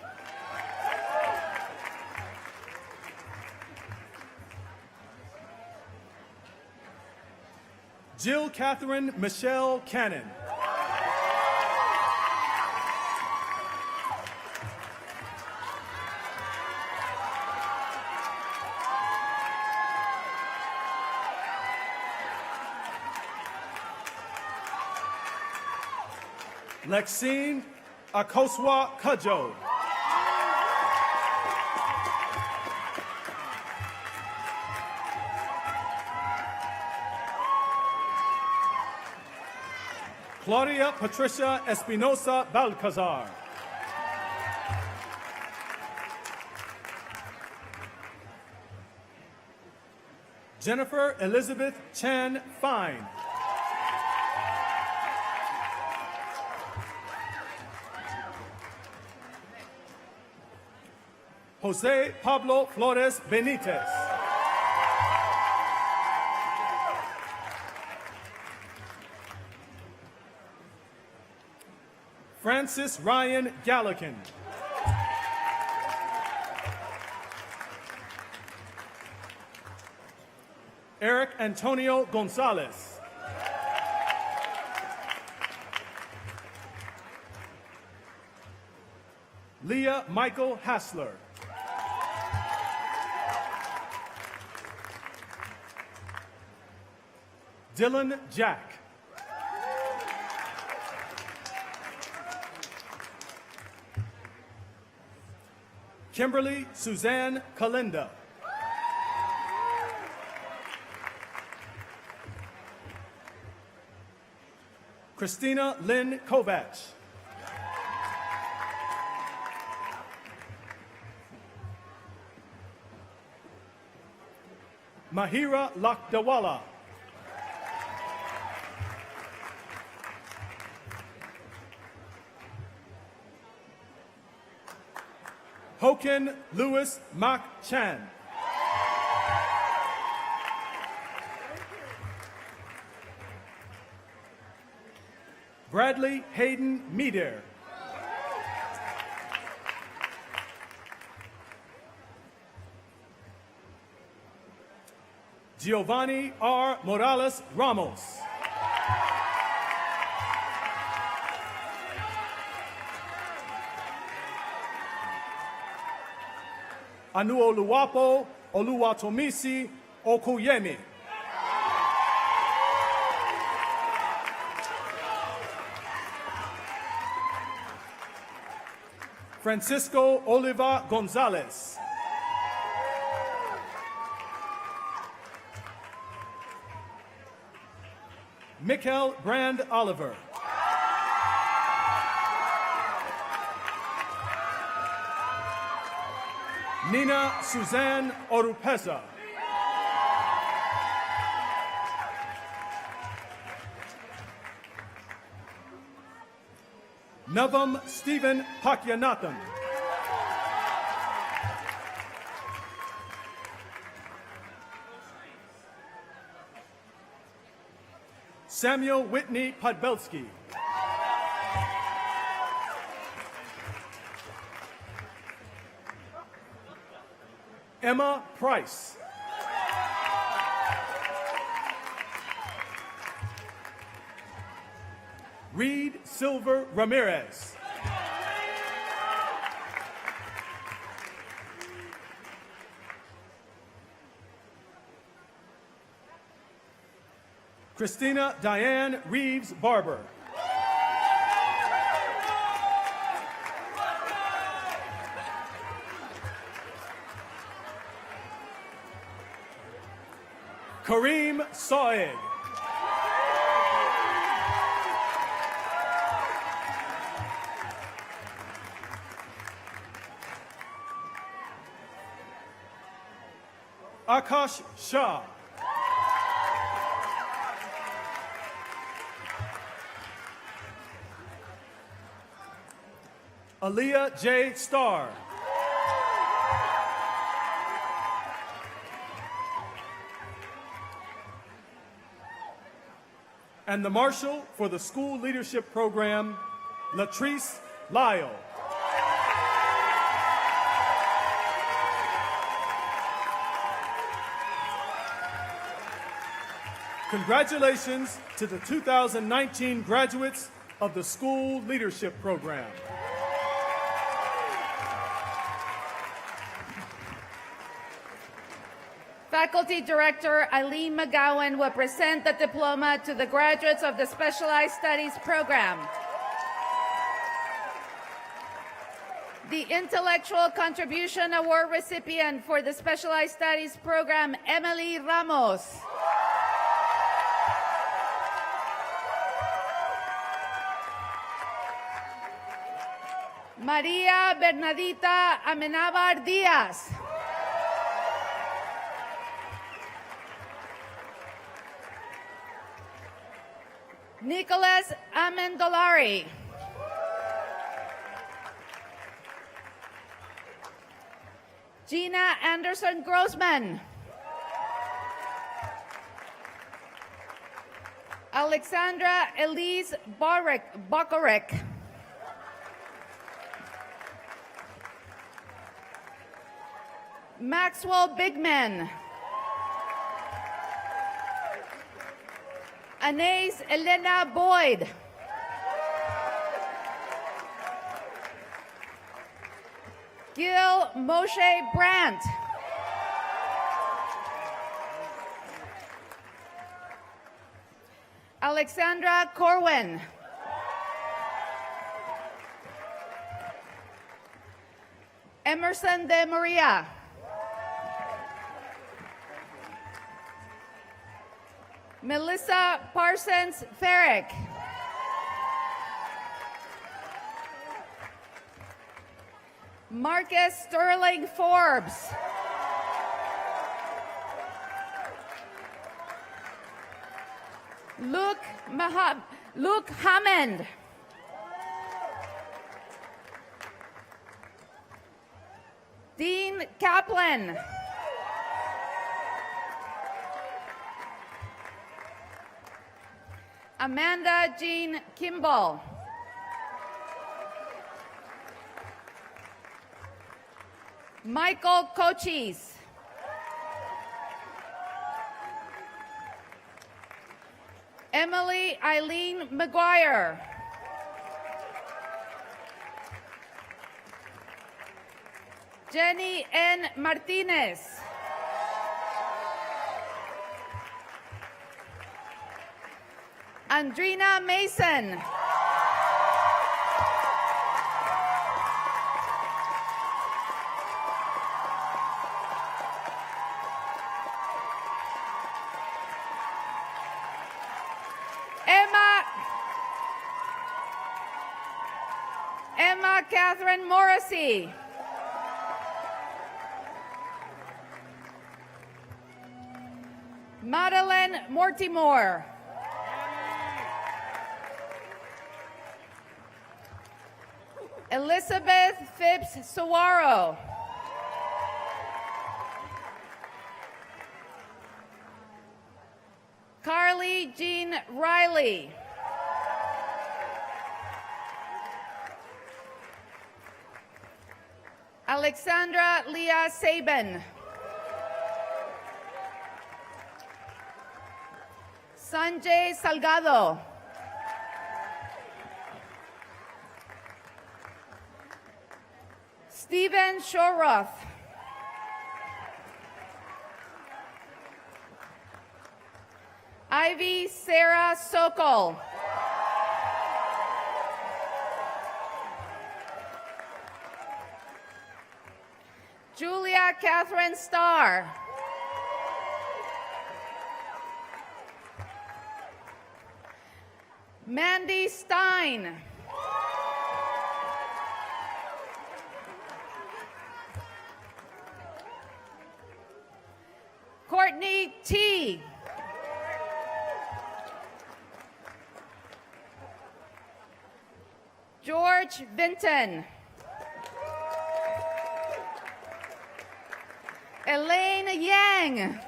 Jill Catherine Michelle Cannon. Lexine Akoswa Cudjoe. Claudia Patricia Espinosa Balcazar. Jennifer Elizabeth Chan Fine. Jose Pablo Flores Benitez. Francis Ryan Gallican. Eric Antonio Gonzalez. Leah Michael Hassler. Dylan Jack. Kimberly Suzanne Kalinda. Christina Lynn Kovach. Mahira Lakdawala. Hoken Louis Mak Chan. Bradley Hayden Meader. Giovanni R. Morales Ramos. Anuoluwapo Oluwatomisi Okuyemi. Francisco Oliva Gonzalez. Mikkel Brand Oliver. Nina Suzanne Orupeza. Navam Stephen Pakyanathan. Samuel Whitney Podbelski. Emma Price. Reed Silver Ramirez. Christina Diane Reeves Barber. Kareem Saeg. Akash Shah. Aaliyah J. Starr. And the Marshal for the School Leadership Program, Latrice Lyle. Congratulations to the 2019 graduates of the School Leadership Program. Faculty Director Eileen McGowan will present the diploma to the graduates of the Specialized Studies program. The Intellectual Contribution Award recipient for the Specialized Studies program, Emily Ramos. María Bernadita Amenábar Díaz. Nicholas Amendolari. Gina Anderson Grossman. Alexandra Elise Bakarek. Maxwell Bigman. Anais Elena Boyd. Gil Moshe Brandt. Alexandra Corwin. Emerson de Maria. Melissa Parsons Farrick. Marcus Sterling Forbes. Luke Hammond. Dean Kaplan. Amanda Jean Kimball. Michael Cochise. Emily Eileen McGuire. Jenny N. Martinez. Andrina Mason. Emma Catherine Morrissey. Madeline Mortimore. Elizabeth Phipps Sawaro. Carly Jean Riley. Alexandra Leah Sabin. Sanjay Salgado. Stephen Shoroth. Ivy Sarah Sokol. Julia Catherine Starr. Mandy Stein. Courtney T. George Vinton. Elaine Yang.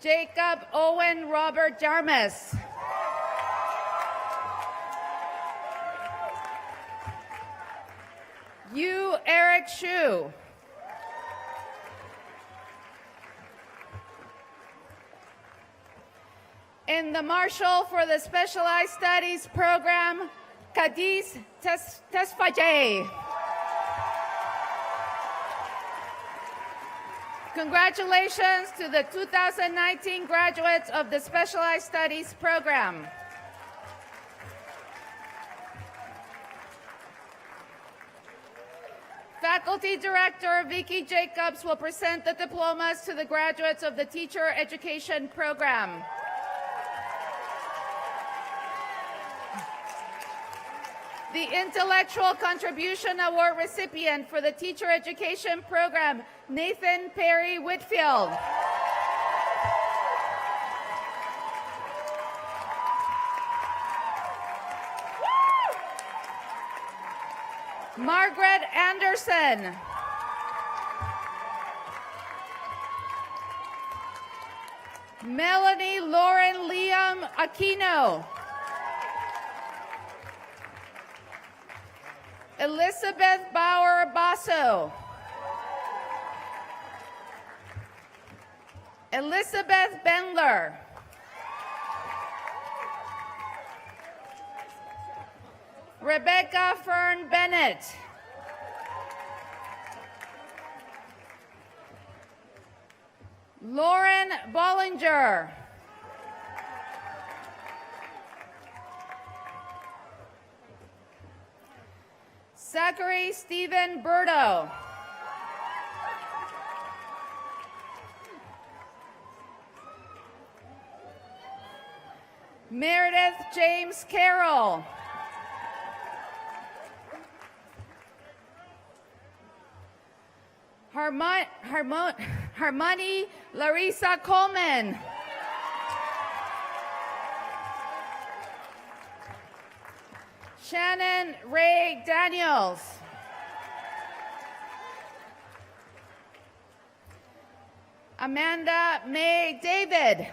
Jacob Owen Robert Jarmus. Yu Eric Shu. In the Marshal for the Specialized Studies program, Cadiz Tesfaye. Congratulations to the 2019 graduates of the Specialized Studies program. Faculty Director Vicki Jacobs will present the diplomas to the graduates of the Teacher Education program. The Intellectual Contribution Award recipient for the Teacher Education program, Nathan Perry Whitfield. Margaret Anderson. Melanie Lauren Liam Aquino. Elizabeth Bauer Basso. Elizabeth Bendler. Rebecca Fern Bennett. Lauren Bollinger. Zachary Stephen Burdo. Meredith James Carroll. Harmony Larissa Coleman. Shannon Ray Daniels. Amanda May David.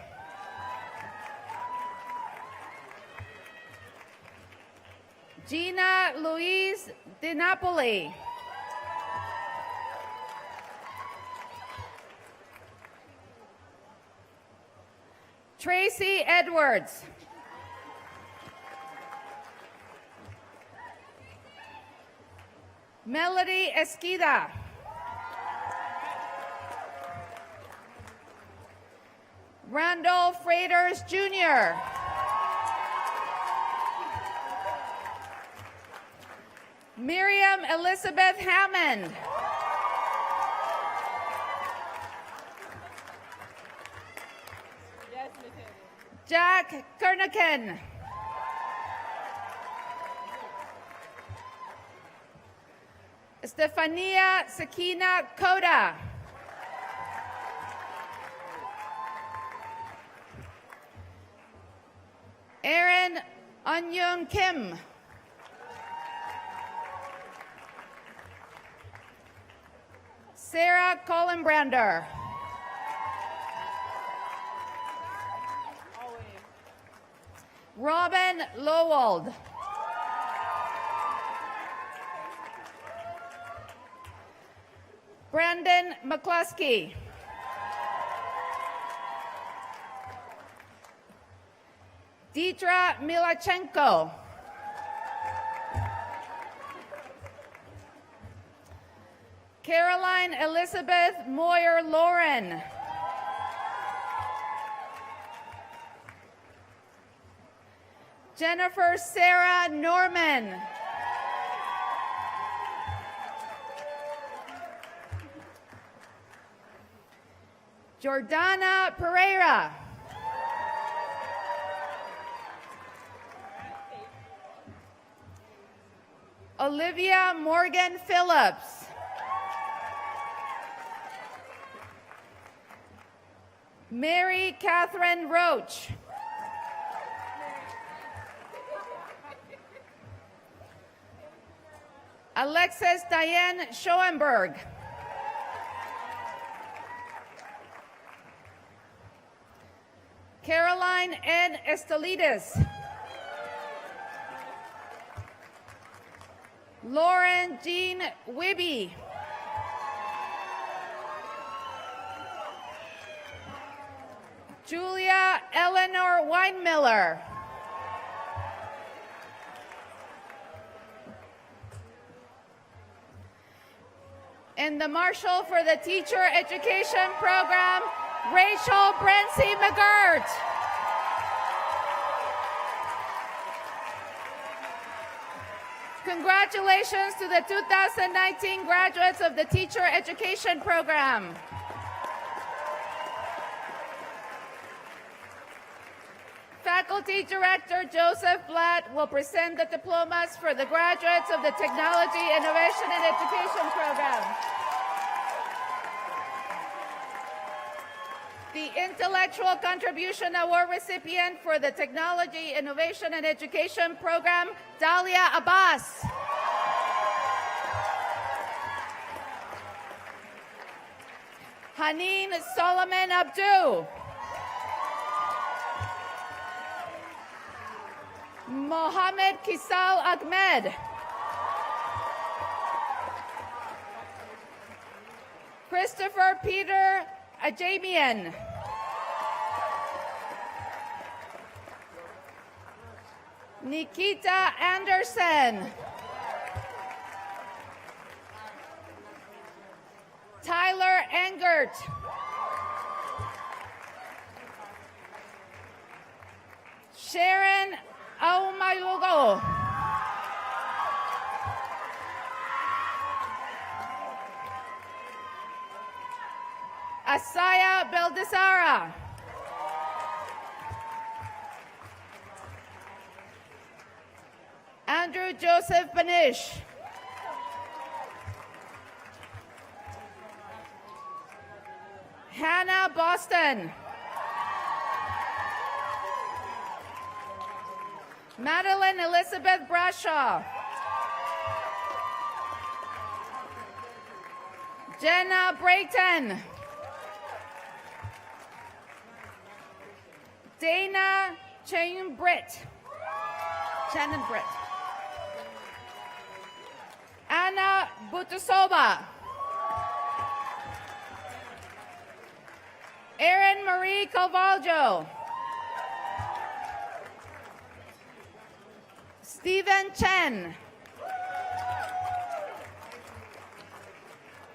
Gina Louise DiNapoli. Tracy Edwards. Melody Esquida. Randall Freitas Jr. Miriam Elizabeth Hammond. Jack Kernican. Stefania Sakina Koda. Aaron Onyun Kim. Sarah Collenbrander. Robin Lowald. Brandon McCluskey. Deidra Milachenko. Caroline Elizabeth Moyer Lauren. Jennifer Sarah Norman. Jordana Pereira. Olivia Morgan Phillips. Mary Catherine Roach. Alexis Diane Schoenberg. Caroline N. Estelides. Lauren Jean Wibby. Julia Eleanor Weinmiller. And the Marshal for the Teacher Education Program, Rachel Brency McGirt. Congratulations to the 2019 graduates of the Teacher Education Program. Faculty Director Joseph Blatt will present the diplomas for the graduates of the Technology, Innovation, and Education Program. The Intellectual Contribution Award recipient for the Technology, Innovation, and Education Program, Dalia Abbas. Haneen Solomon Abdu. Mohammed Kisal Ahmed. Christopher Peter Ajamian. Nikita Anderson. Tyler Engert. Sharon Aumayugo. Asaya Beldesara. Andrew Joseph Banish. Hannah Boston. Madeline Elizabeth Brashaw. Jenna Brayton. Dana Shannon Britt. Anna Butusova. Erin Marie Calvaljo. Stephen Chen.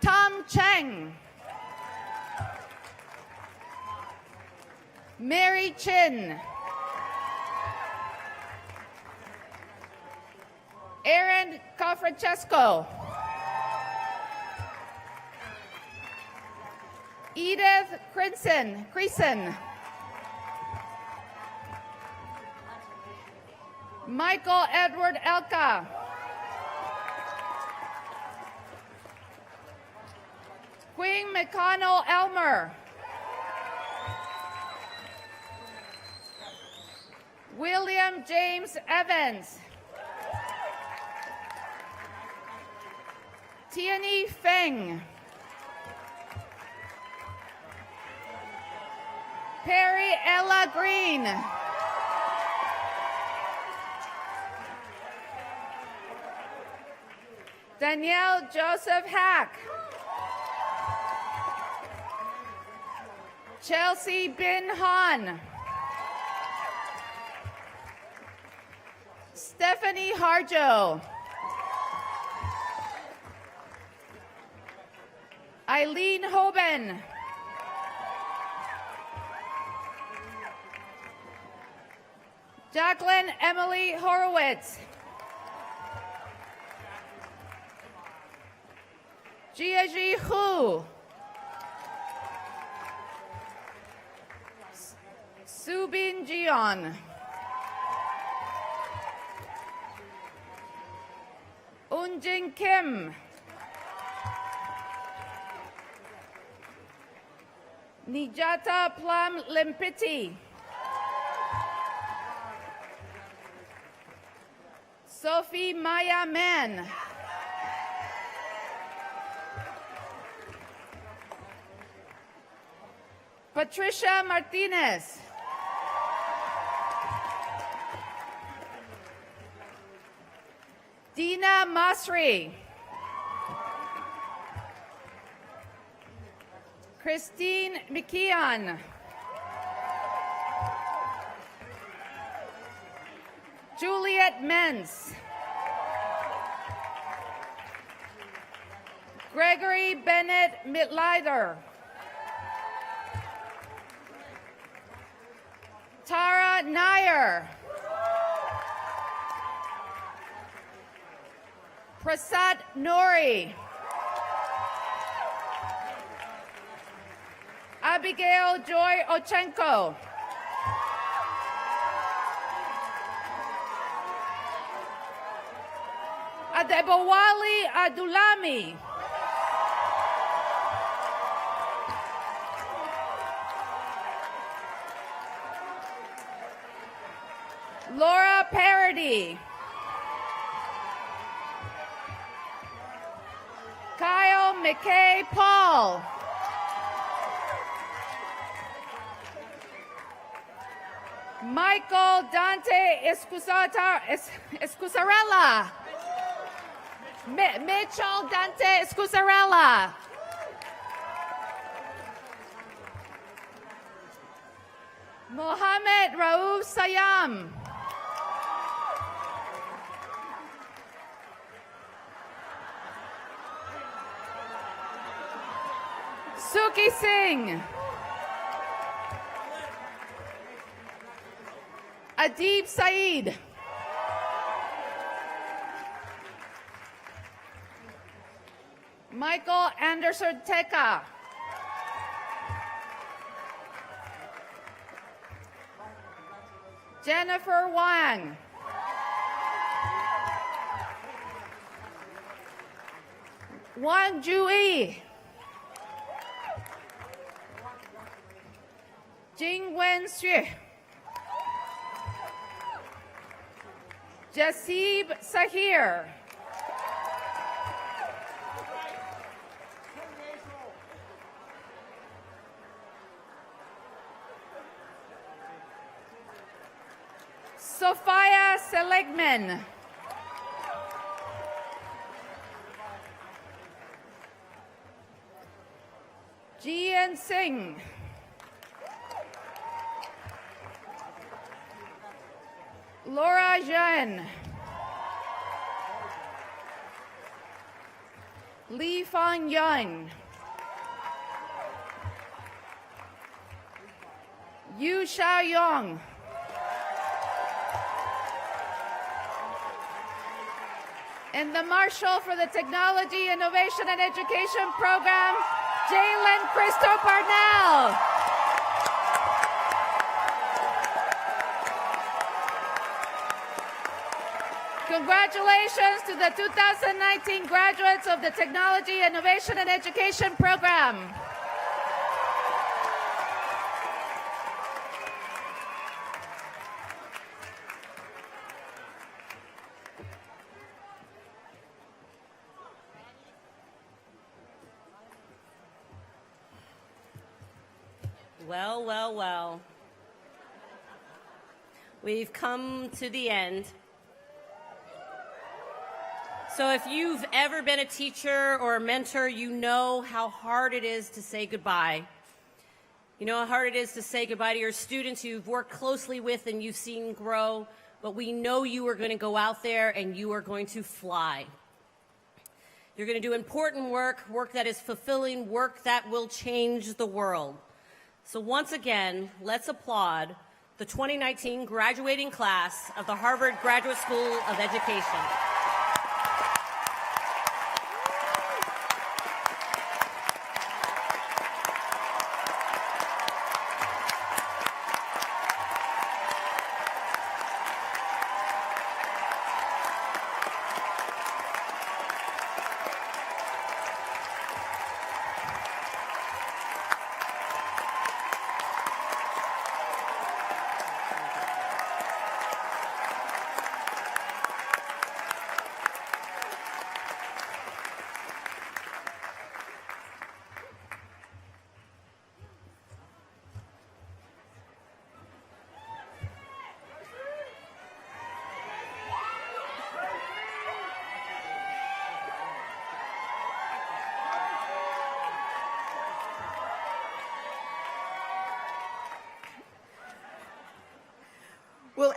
Tom Cheng. Mary Chin. Aaron Cofrancesco. Edith Creason. Michael Edward Elka. Queen McConnell Elmer. William James Evans. Tianyi Feng. Perry Ella Green. Danielle Joseph Hack. Chelsea Bin Han. Stephanie Harjo. Eileen Hoban. Jacqueline Emily Horowitz. Jiaji Hu. Subin Jion. Unjin Kim. Nijata Plum Limpiti. Sophie Maya Men. Patricia Martinez. Dina Masri. Christine McKeon. Juliet Menz. Gregory Bennett Mitleider. Tara Nair. Prasad Nori. Abigail Joy Ochenko. Adebowali Adulami. Laura Parody. Kyle McKay Paul. Michael Dante Escusarella. Mitchell Dante Escusarella. Mohammed Raouf Sayam. Suki Singh. Adib Saeed. Michael Anderson Teka. Jennifer Wang. Wang Jui. Jing Wen Xue. Jasib Sahir. Sophia Seligman. Jian Singh. Laura Zhen. Li Fang Yun. Yu Xiaoyong. And the Marshal for the Technology, Innovation, and Education Program, Jalen Christo Parnell. Congratulations to the 2019 graduates of the Technology, Innovation, and Education Program. Well, well, well. We've come to the end. So if you've ever been a teacher or a mentor, you know how hard it is to say goodbye. You know how hard it is to say goodbye to your students you've worked closely with and you've seen grow, but we know you are going to go out there and you are going to fly. You're going to do important work, work that is fulfilling, work that will change the world. So once again, let's applaud the 2019 graduating class of the Harvard Graduate School of Education.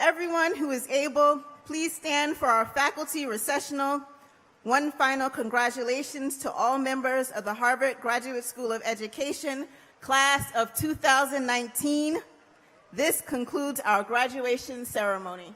everyone who is able, please stand for our faculty recessional. One final congratulations to all members of the Harvard Graduate School of Education, class of 2019. This concludes our graduation ceremony.